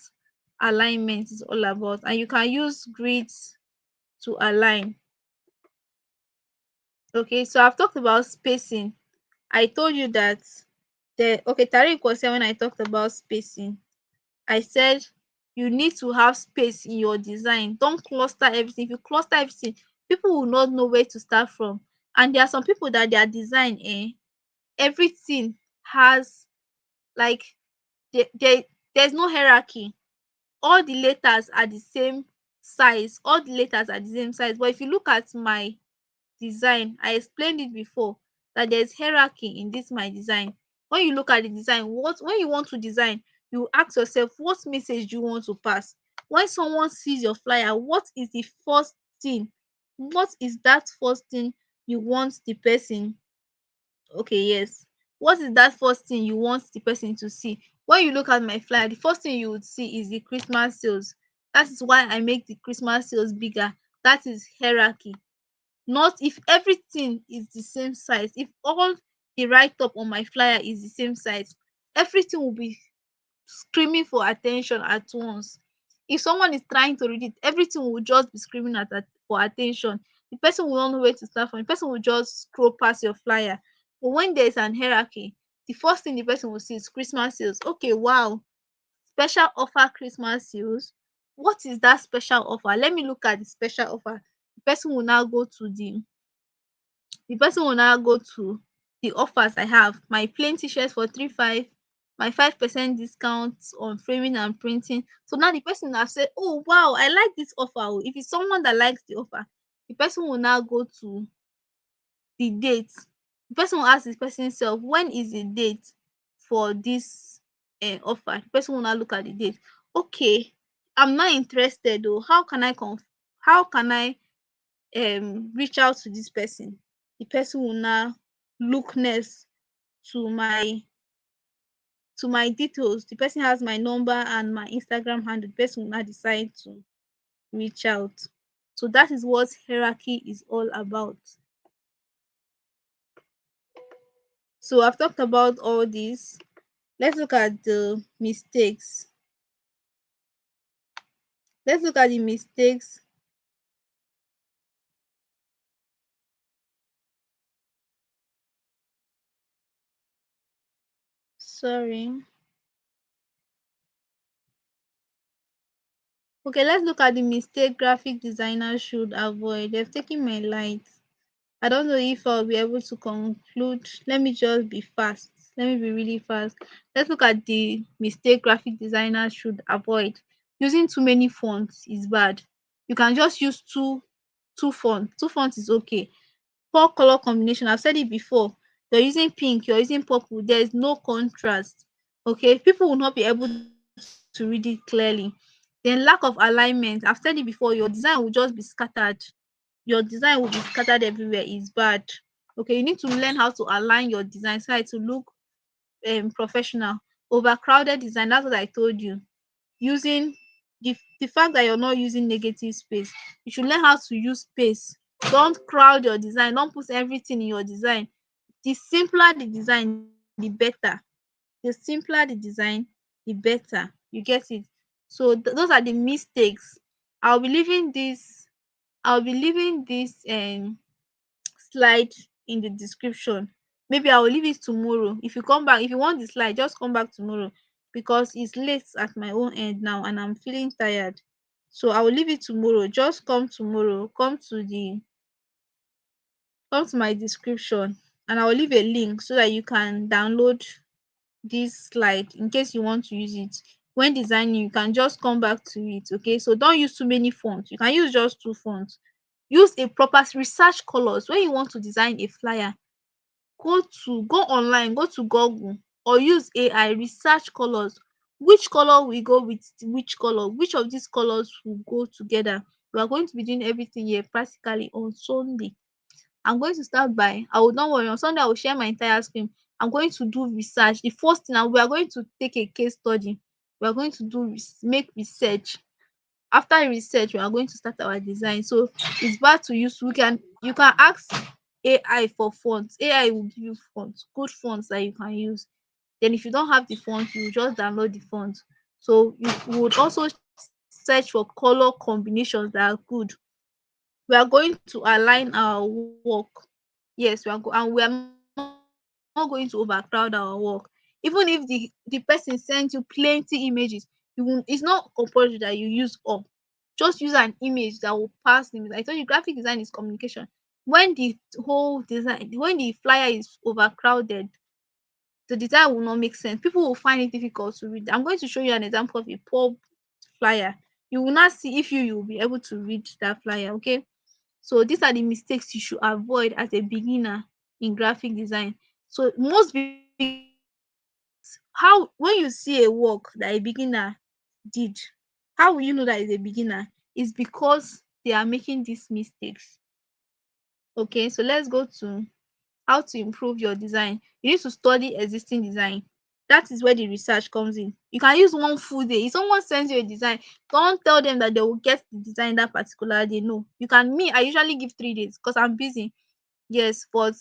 alignment is all about. And you can use grids to align. Okay, so I've talked about spacing. I told you that Tariq was here when I talked about spacing. I said you need to have space in your design. Don't cluster everything. If you cluster everything, people will not know where to start from. And there are some people that their design, everything has like there's no hierarchy. All the letters are the same size. All the letters are the same size. But if you look at my design, I explained it before that there's hierarchy in this my design. When you look at the design, when you want to design, you ask yourself, what message do you want to pass? When someone sees your flyer, what is the first thing? What is that first thing you want the person? Okay, yes. What is that first thing you want the person to see? When you look at my flyer, the first thing you would see is the Christmas sales. That is why I make the Christmas sales bigger. That is hierarchy. Not if everything is the same size, if all the write up on my flyer is the same size, everything will be screaming for attention at once. If someone is trying to read it, everything will just be screaming for attention. The person will not know where to start from. The person will just scroll past your flyer. But when there is an hierarchy, the first thing the person will see is Christmas sales. Okay, wow, special offer Christmas sales. What is that special offer? Let me look at the special offer. The person will now go to the offers I have. My plain t-shirts for 3 5, my 5% discount on framing and printing. So now the person will have said, oh wow, I like this offer. Oh. If it's someone that likes the offer, the person will now go to the date. The person will ask the person self, when is the date for this offer? The person will now look at the date. Okay, I'm not interested though. How can I reach out to this person? The person will now look next to my details. The person has my number and my Instagram handle. The person will now decide to reach out. So that is what hierarchy is all about. So I've talked about all this. Let's look at the mistakes. Let's look at the mistakes. Sorry. Okay, let's look at the mistake graphic designers should avoid. They've taken my light. I don't know if I'll be able to conclude. Let me just be fast. Let me be really fast. Let's look at the mistake graphic designers should avoid. Using too many fonts is bad. You can just use two fonts. Two fonts is okay. Poor color combination. I've said it before. You're using pink, you're using purple. There is no contrast. Okay, people will not be able to read it clearly. Then lack of alignment. I've said it before. Your design will just be scattered. Your design will be scattered everywhere. Is bad. Okay, you need to learn how to align your design so it to look professional. Overcrowded design, that's what I told you. Using the fact that you're not using negative space, you should learn how to use space. Don't crowd your design. Don't put everything in your design. The simpler the design, the better. The simpler the design, the better. You get it? So those are the mistakes. I'll be leaving this I'll be leaving this slide in the description. Maybe I will leave it tomorrow. If you come back, if you want the slide, just come back tomorrow because it's late at my own end now and I'm feeling tired. So I will leave it tomorrow. Just come tomorrow. Come to my description. and I will leave a link so that you can download this slide in case you want to use it. When designing, you can just come back to it. Okay, so don't use too many fonts. You can use just two fonts. Use a proper research colors when you want to design a flyer. Go online, go to Google, or use AI, research colors. Which color will go with which color? Which of these colors will go together? We are going to be doing everything here practically on Sunday. I'm going to start by, I will not worry, on Sunday I will share my entire screen. I'm going to do research. The first thing, and we are going to take a case study. We are going to make research. After research, we are going to start our design. So it's bad to use, you can ask AI for fonts. AI will give you fonts, good fonts that you can use. Then if you don't have the font, you just download the font. So you would also search for color combinations that are good. We are going to align our work. Yes, and we are not going to overcrowd our work. Even if the person sends you plenty images, it's not compulsory that you use all. Just use an image that will pass the image. I told you graphic design is communication. When the flyer is overcrowded, the design will not make sense. People will find it difficult to read. I'm going to show you an example of a poor flyer. You will not see if you will be able to read that flyer. Okay, so these are the mistakes you should avoid as a beginner in graphic design. So most beginners make these mistakes. How, when you see a work that a beginner did, how will you know that is a beginner? It's because they are making these mistakes. Okay, so let's go to how to improve your design. You need to study existing design. That is where the research comes in. You can use one full day. If someone sends you a design, don't tell them that they will get the design that particular day. No, you can. Me, I usually give 3 days because I'm busy. Yes, but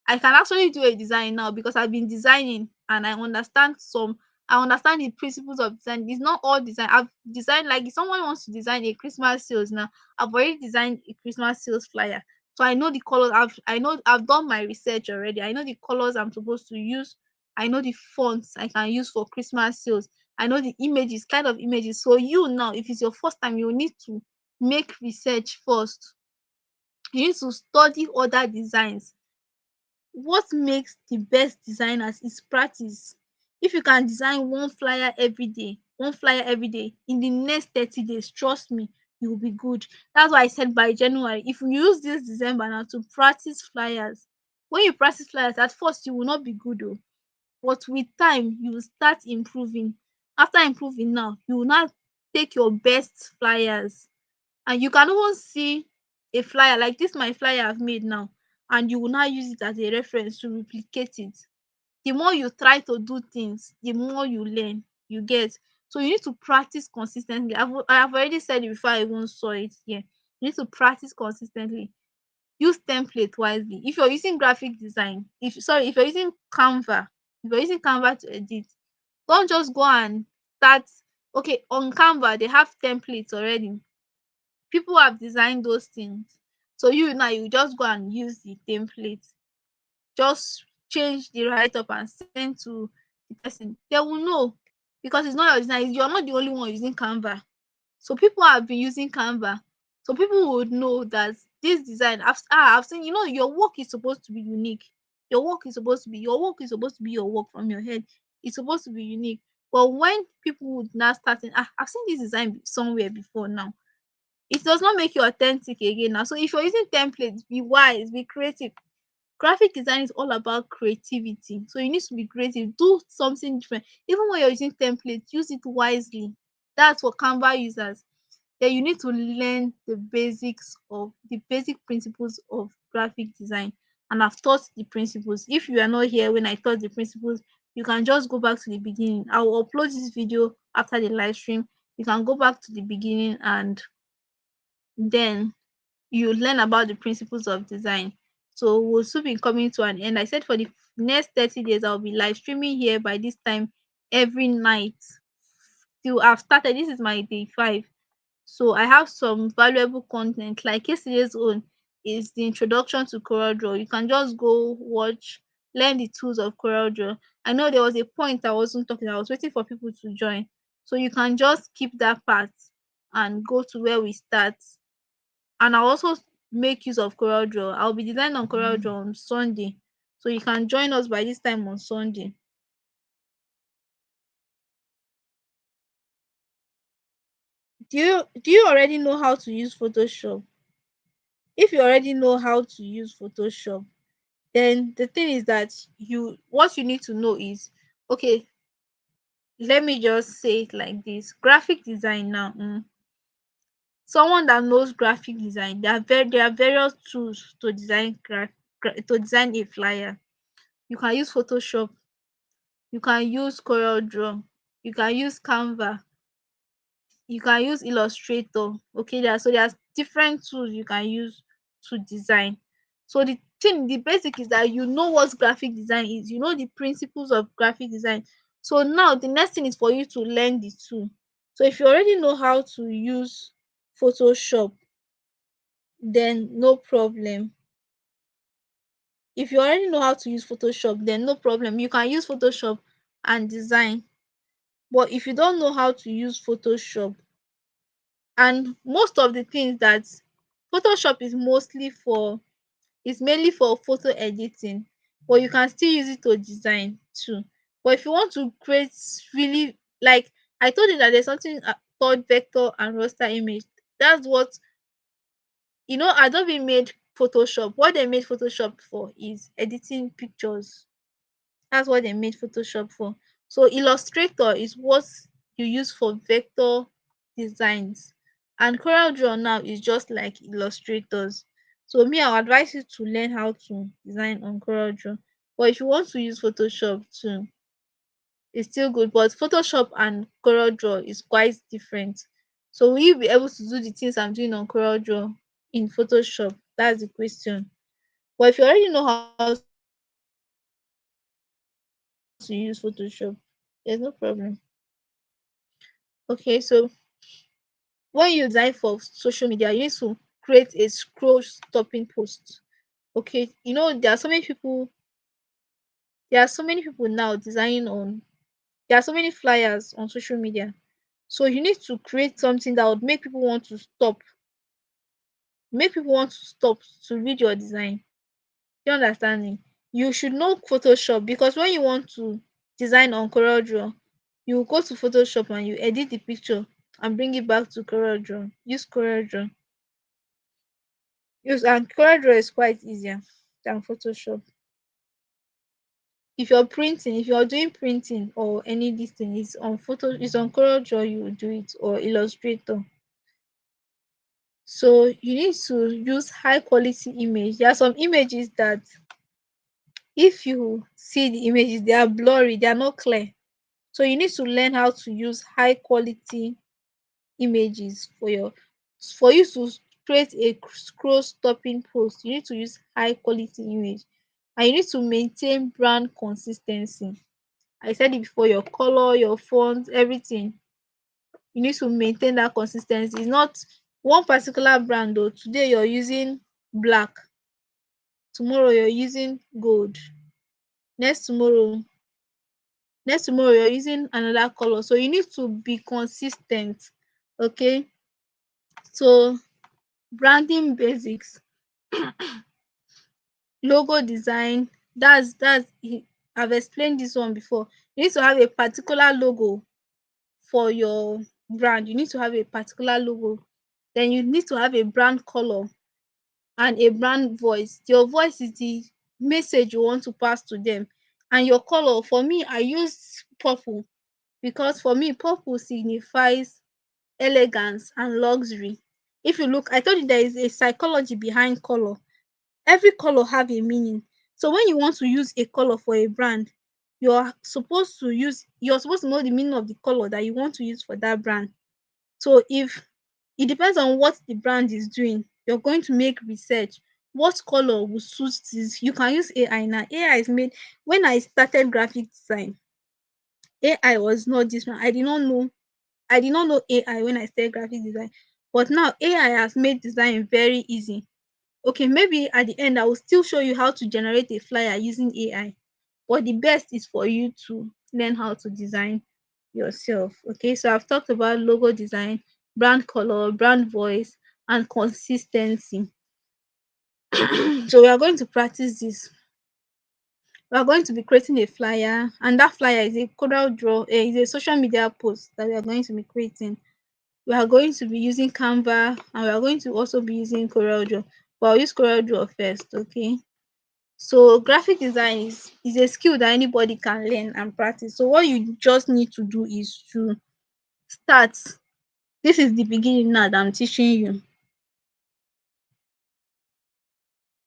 I can actually do a design now because I've been designing and I understand the principles of design. It's not all design. I've designed, like if someone wants to design a Christmas sales now, I've already designed a Christmas sales flyer. So I know the colors. I've done my research already. I know the colors I'm supposed to use. I know the fonts I can use for Christmas sales. I know the images, kind of images. So you now, if it's your first time, you need to make research first. You need to study other designs. What makes the best designers is practice. If you can design one flyer every day in the next 30 days, trust me, you will be good. That's why I said by January. If you use this December now to practice flyers, when you practice flyers, at first you will not be good oh, but with time you will start improving. After improving now, you will now take your best flyers, and you can even see a flyer like this, my flyer I've made now, and you will now use it as a reference to replicate it. The more you try to do things, the more you learn, you get. So you need to practice consistently. I've already said it before I even saw it here. You need to practice consistently. Use template wisely. If you're using graphic design, if you're using Canva, if you're using Canva to edit, don't just go and start. Okay, on Canva they have templates already. People have designed those things. So you now, you just go and use the template. Just change the write up and send to the person. They will know, because it's not your design. You're not the only one using Canva. So people have been using Canva. So people would know that this design, I've seen, your work is supposed to be unique. Your work is supposed to be your work from your head. It's supposed to be unique. But when people would now start saying, I've seen this design somewhere before now, it does not make you authentic again now. So if you're using templates, be wise, be creative. Graphic design is all about creativity. So you need to be creative, do something different. Even when you're using templates, use it wisely. That's what Canva users. Then you need to learn the basic principles of graphic design. And I've taught the principles. If you are not here when I taught the principles, you can just go back to the beginning. I will upload this video after the live stream. You can go back to the beginning, and then you learn about the principles of design. So we'll soon be coming to an end. I said for the next 30 days, I'll be live streaming here by this time every night till I've started. This is my day 5. So I have some valuable content. Like yesterday's own is the introduction to CorelDRAW. You can just go watch, learn the tools of CorelDRAW. I know there was a point I wasn't talking. I was waiting for people to join. So you can just keep that part and go to where we start. And I'll also make use of CorelDRAW. I'll be designing on CorelDRAW on Sunday. So you can join us by this time on Sunday. Do you already know how to use Photoshop? If you already know how to use Photoshop, then the thing is that you what you need to know is, okay, let me just say it like this. Graphic design now, someone that knows graphic design, there are various tools to to design a flyer. You can use Photoshop, you can use CorelDRAW, you can use Canva, you can use Illustrator. Okay, there's different tools you can use to design. So the basic is that you know what graphic design is, you know the principles of graphic design. So now the next thing is for you to learn the tool. So if you already know how to use Photoshop, then no problem. If you already know how to use Photoshop, then no problem. You can use Photoshop and design. But if you don't know how to use Photoshop, and most of the things that Photoshop is mainly for photo editing, but you can still use it to design too. But if you want to create really, like I told you that there's something called vector and raster image. That's what, Adobe made Photoshop. What they made Photoshop for is editing pictures. That's what they made Photoshop for. So Illustrator is what you use for vector designs. And CorelDRAW now is just like Illustrators. So me, I would advise you to learn how to design on CorelDRAW. But if you want to use Photoshop too, it's still good. But Photoshop and CorelDRAW is quite different. So will you be able to do the things I'm doing on CorelDRAW in Photoshop? That's the question. But if you already know how to use Photoshop, there's no problem. Okay, so when you design for social media, you need to create a scroll stopping post. Okay, there are so many people now designing on there are so many flyers on social media. So you need to create something that would make people want to stop to read your design. You understand me? You should know Photoshop, because when you want to design on CorelDRAW, you go to Photoshop and you edit the picture and bring it back to CorelDRAW. Use CorelDRAW. And CorelDRAW is quite easier than Photoshop. If you're doing printing or any this thing, it's on CorelDRAW you will do it, or Illustrator. So you need to use high quality image. There are some images that if you see the images, they are blurry, they are not clear. So you need to learn how to use high quality images for you to create a scroll stopping post. You need to use high quality image, and you need to maintain brand consistency. I said it before, your color, your font, everything. You need to maintain that consistency. It's not one particular brand though. Today you're using black, tomorrow you're using gold, next tomorrow next tomorrow you're using another color. So you need to be consistent. Okay, so branding basics, logo design, I've explained this one before. You need to have a particular logo for your brand. You need to have a particular logo. Then you need to have a brand color and a brand voice. Your voice is the message you want to pass to them. And your color, for me, I use purple, because for me purple signifies elegance and luxury. If you look, I told you there is a psychology behind color. Every color have a meaning. So when you want to use a color for a brand, you're supposed to know the meaning of the color that you want to use for that brand. So if it depends on what the brand is doing, you're going to make research. What color will suit this? You can use AI now. AI is made. When I started graphic design, AI was not this one. I did not know AI when I started graphic design. But now AI has made design very easy. Okay, maybe at the end I will still show you how to generate a flyer using AI. But the best is for you to learn how to design yourself. Okay, so I've talked about logo design, brand color, brand voice, and consistency. So we are going to practice this. We are going to be creating a flyer, and that flyer is a CorelDRAW, is a social media post that we are going to be creating. We are going to be using Canva, and we are going to also be using CorelDRAW. But I'll use CorelDRAW first, okay? So graphic design is a skill that anybody can learn and practice. So what you just need to do is to start. This is the beginning now that I'm teaching you.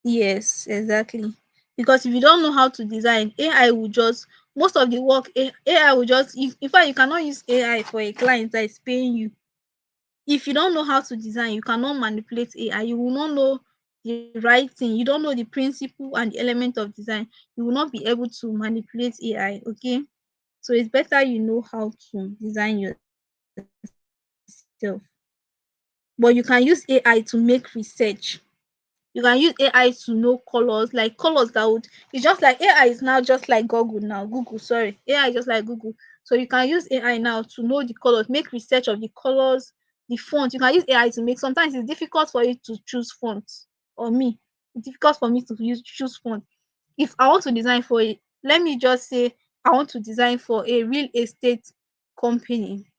Yes, exactly. Because if you don't know how to design, AI will just most of the work AI will just in fact you cannot use AI for a client that is paying you. If you don't know how to design, you cannot manipulate AI. You will not know the right thing. You don't know the principle and the element of design. You will not be able to manipulate AI. Okay. So it's better you know how to design yourself. But you can use AI to make research. You can use AI to know colors, like colors that would it's just like AI is now just like Google now. Google, sorry. AI is just like Google. So you can use AI now to know the colors, make research of the colors, the font. You can use AI to make sometimes it's difficult for you to choose font. Or me. It's difficult for me to choose font. If I want to design for a let me just say I want to design for a real estate company.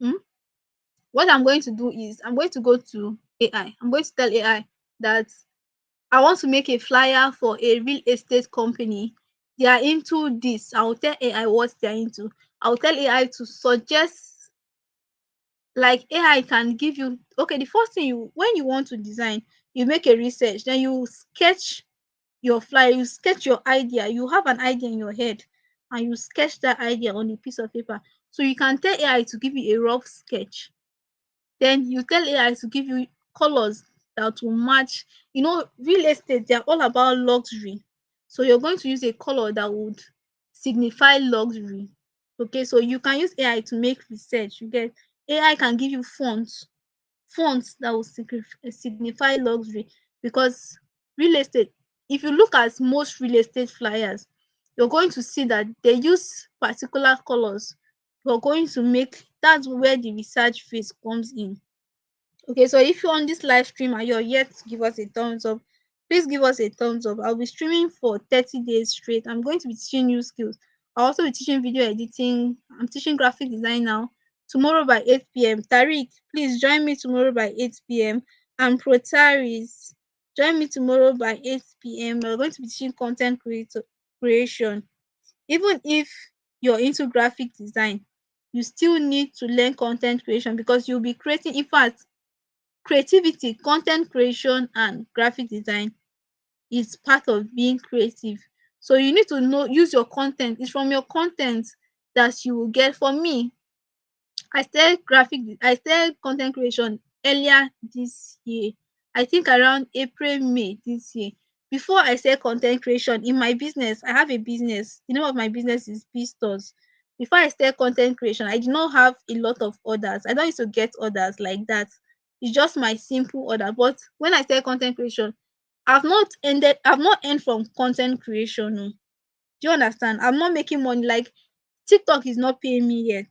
What I'm going to do is I'm going to go to AI. I'm going to tell AI that I want to make a flyer for a real estate company. They are into this. I will tell AI what they are into. I will tell AI to suggest, like AI can give you okay, the first thing you when you want to design, you make a research, then you sketch your flyer, you sketch your idea, you have an idea in your head and you sketch that idea on a piece of paper. So you can tell AI to give you a rough sketch. Then you tell AI to give you colors that will match. Real estate, they are all about luxury. So you're going to use a color that would signify luxury. Okay, so you can use AI to make research. You get AI can give you fonts that will signify luxury because real estate, if you look at most real estate flyers, you're going to see that they use particular colors. You're going to make that's where the research phase comes in. Okay, so if you're on this live stream and you're yet to give us a thumbs up, please give us a thumbs up. I'll be streaming for 30 days straight. I'm going to be teaching new skills. I'll also be teaching video editing. I'm teaching graphic design now. Tomorrow by 8 p.m. Tariq, please join me tomorrow by 8 p.m. And Protaris, join me tomorrow by 8 p.m. We're going to be teaching creation. Even if you're into graphic design, you still need to learn content creation because you'll be creating, in fact, creativity, content creation and graphic design is part of being creative. So you need to know use your content. It's from your content that you will get. For me, I started content creation earlier this year. I think around April, May this year. Before I started content creation in my business, I have a business. The name of my business is B Stores. Before I started content creation, I did not have a lot of orders. I don't used to get orders like that. It's just my simple order. But when I started content creation, I've not earned from content creation. Oh. Do you understand? I'm not making money. Like TikTok is not paying me yet.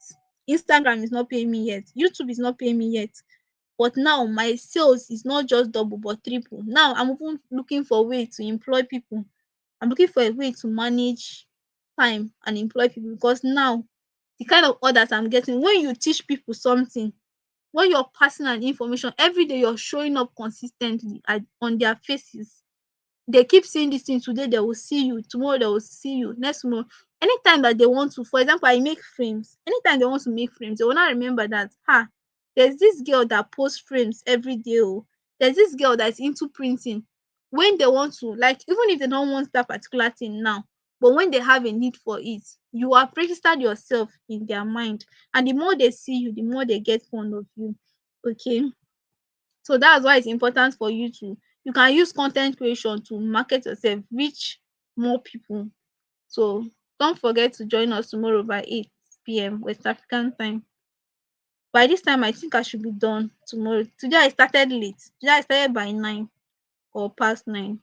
Instagram is not paying me yet. YouTube is not paying me yet. But now my sales is not just double but triple. Now I'm even looking for a way to employ people. I'm looking for a way to manage time and employ people because now the kind of orders I'm getting, when you teach people something, when you're passing an information every day, you're showing up consistently on their faces. They keep saying this thing. Today they will see you, tomorrow they will see you, next tomorrow. Anytime that they want to, for example, I make frames. Anytime they want to make frames, they will not remember that there's this girl that posts frames every day. Oh, there's this girl that's into printing. When they want to, like, even if they don't want that particular thing now, but when they have a need for it, you have registered yourself in their mind. And the more they see you, the more they get fond of you. Okay, so that's why it's important for you to you can use content creation to market yourself, reach more people. So don't forget to join us tomorrow by 8 p.m. West African time. By this time, I think I should be done tomorrow. Today I started late. Today I started by 9 or past 9.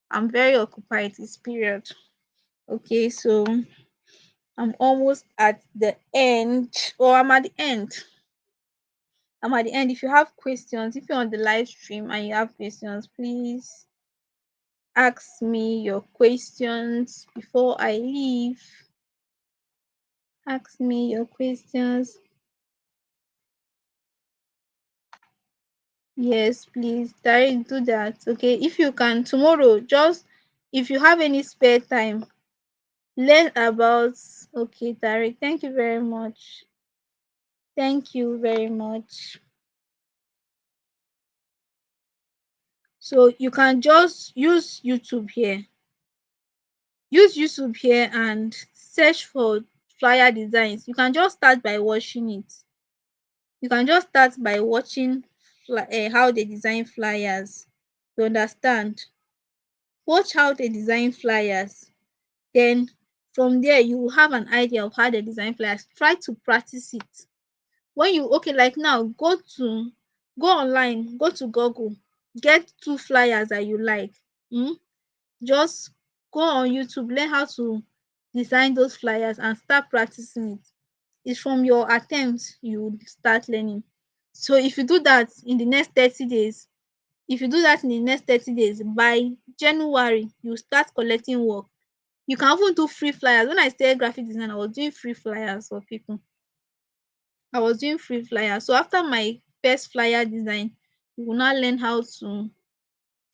I'm very occupied this period. Okay, so I'm almost at the end, or I'm at the end. I'm at the end. If you have questions, if you're on the live stream and you have questions, please ask me your questions before I leave. Ask me your questions. Yes, please, Tariq, do that. Okay, if you can tomorrow, just if you have any spare time, learn about. Okay, Tariq, thank you very much. Thank you very much. So you can just use YouTube here. Use YouTube here and search for flyer designs. You can just start by watching it. You can just start by watching how they design flyers. You understand? Watch how they design flyers. Then from there you will have an idea of how they design flyers. Try to practice it. When you okay, like now, go online, go to Google, get two flyers that you like. um just go on YouTube, learn how to design those flyers and start practicing it. It's from your attempts you would start learning. So if you do that in the next 30 days, if you do that in the next 30 days, by January you start collecting work. You can even do free flyers. When I started graphic design, I was doing free flyers for people. I was doing free flyers. So after my first flyer design, you will now learn how to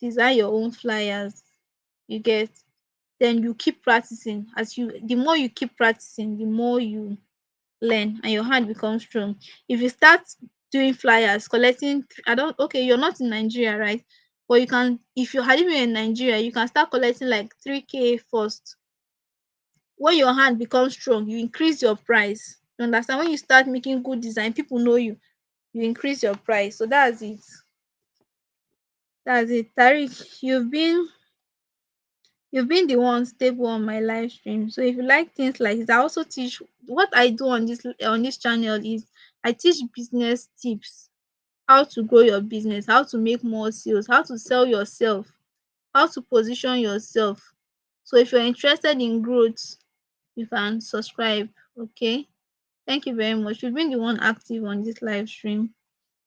design your own flyers. You get? Then you keep practicing. The more you keep practicing, the more you learn and your hand becomes strong. If you start doing flyers, collecting, I don't okay, you're not in Nigeria, right? But you can, if you're living in Nigeria, you can start collecting like 3K first. When your hand becomes strong, you increase your price. You understand? When you start making good design, people know you, you increase your price. So that's it. That's it. Tariq, you've been the one stable on my live stream. So if you like things like this, I also teach. What I do on this channel is I teach business tips, how to grow your business, how to make more sales, how to sell yourself, how to position yourself. So if you're interested in growth, you can subscribe. Okay. Thank you very much. You've been the one active on this live stream.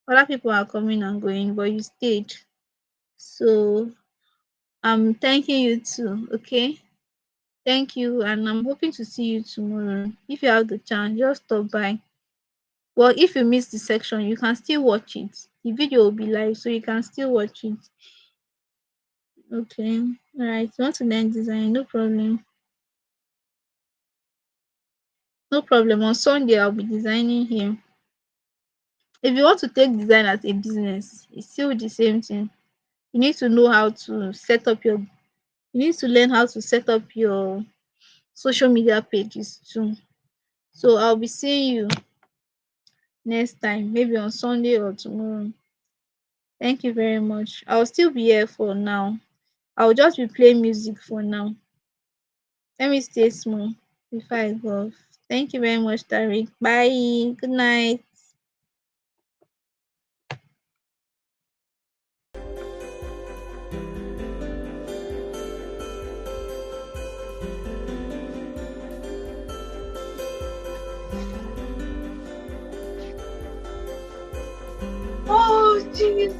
Other people are coming and going, but you stayed. So I'm thanking you too. Okay. Thank you, and I'm hoping to see you tomorrow. If you have the chance, just stop by. Well, if you miss the section, you can still watch it. The video will be live, so you can still watch it. Okay. All right. You want to learn design? No problem. No problem. On Sunday, I'll be designing here. If you want to take design as a business, it's still the same thing. You need to know how to set up your. You need to learn how to set up your social media pages too. So I'll be seeing you next time, maybe on Sunday or tomorrow. Thank you very much. I'll still be here for now. I'll just be playing music for now. Let me stay small before I go off. Thank you very much, Tariq. Bye. Good night. Oh, jeez.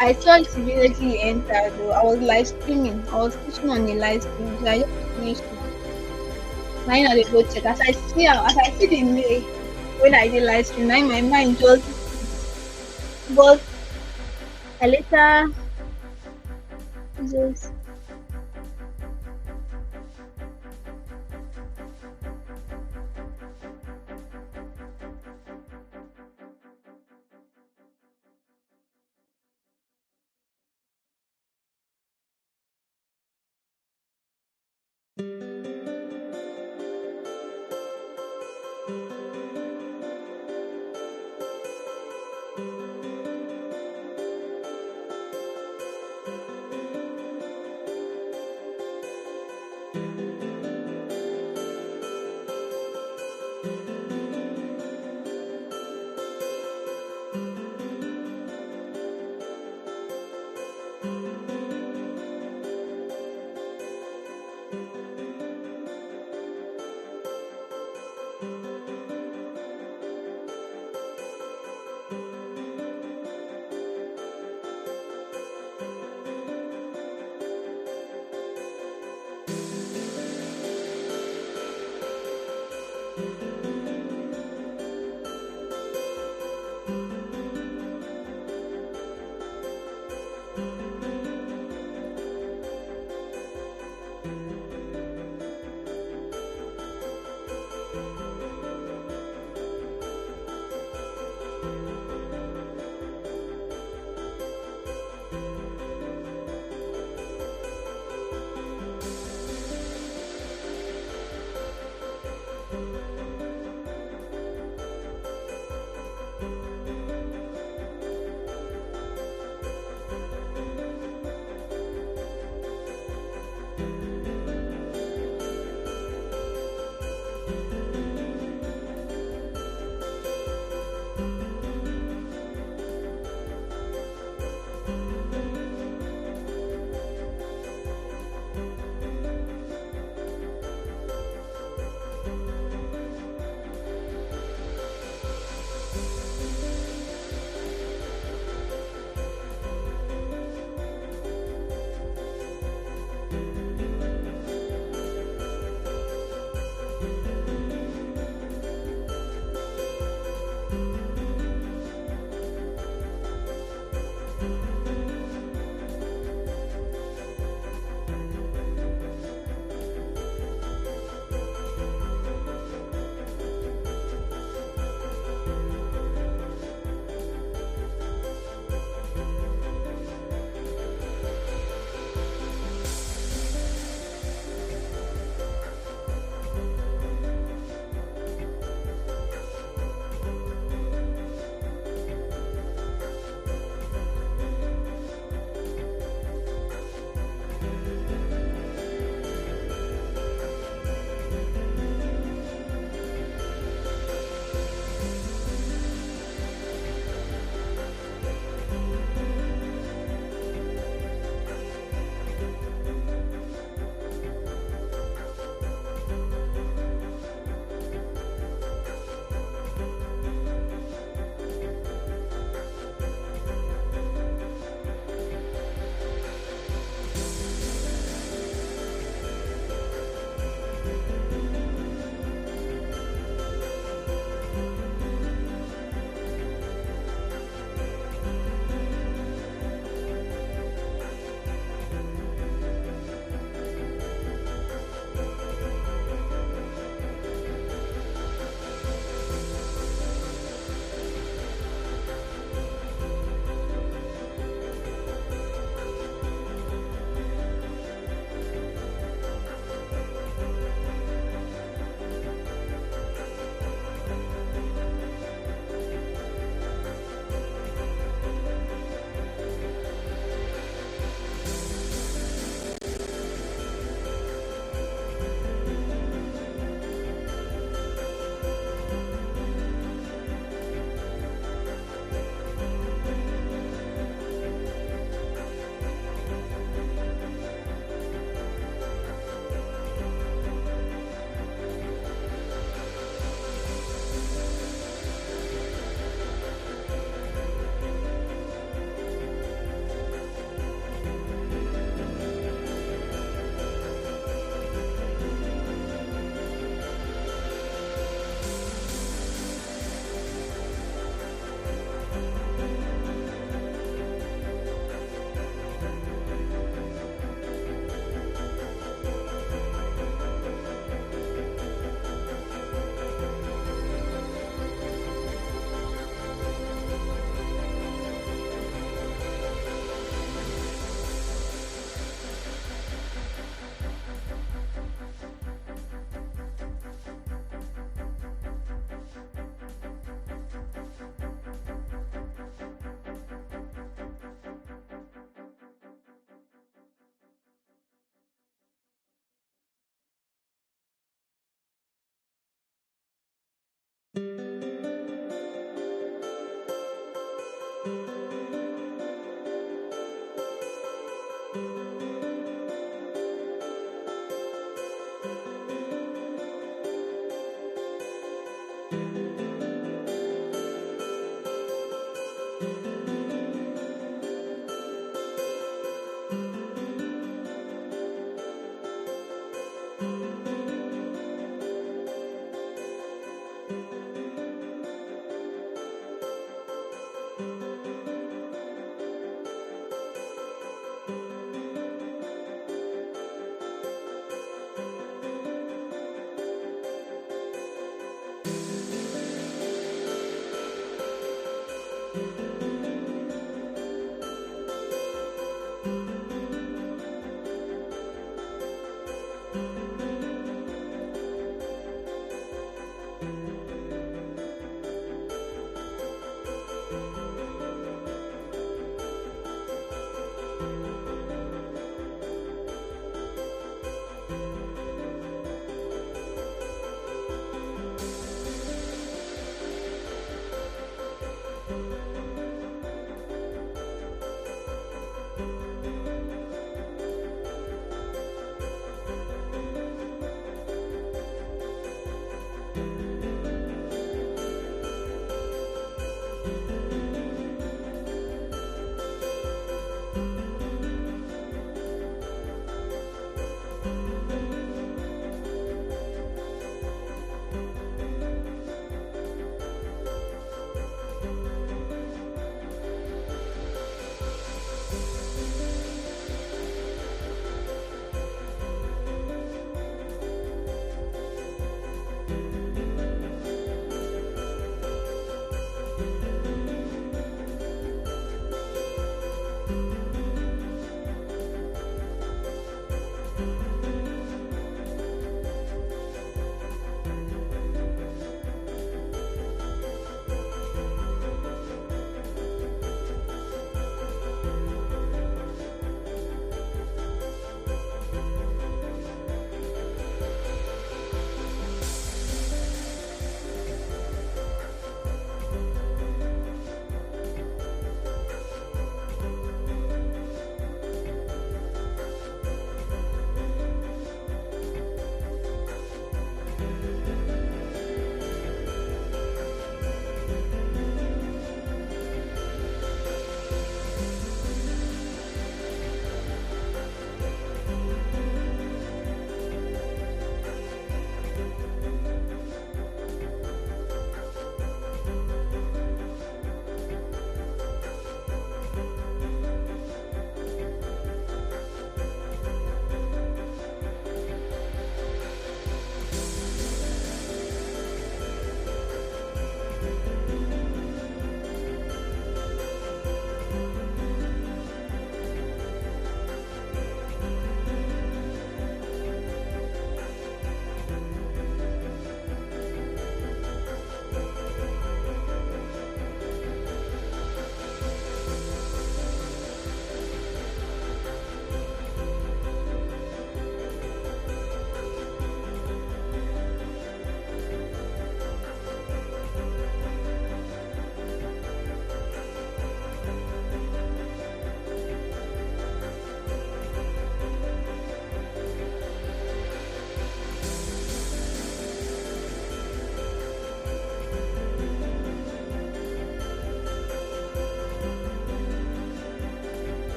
I saw it immediately enter though. I was live streaming. I was teaching on a live stream. So I just finished it. Now I go check. As I see the mail when I did live stream, now my mind just but I later just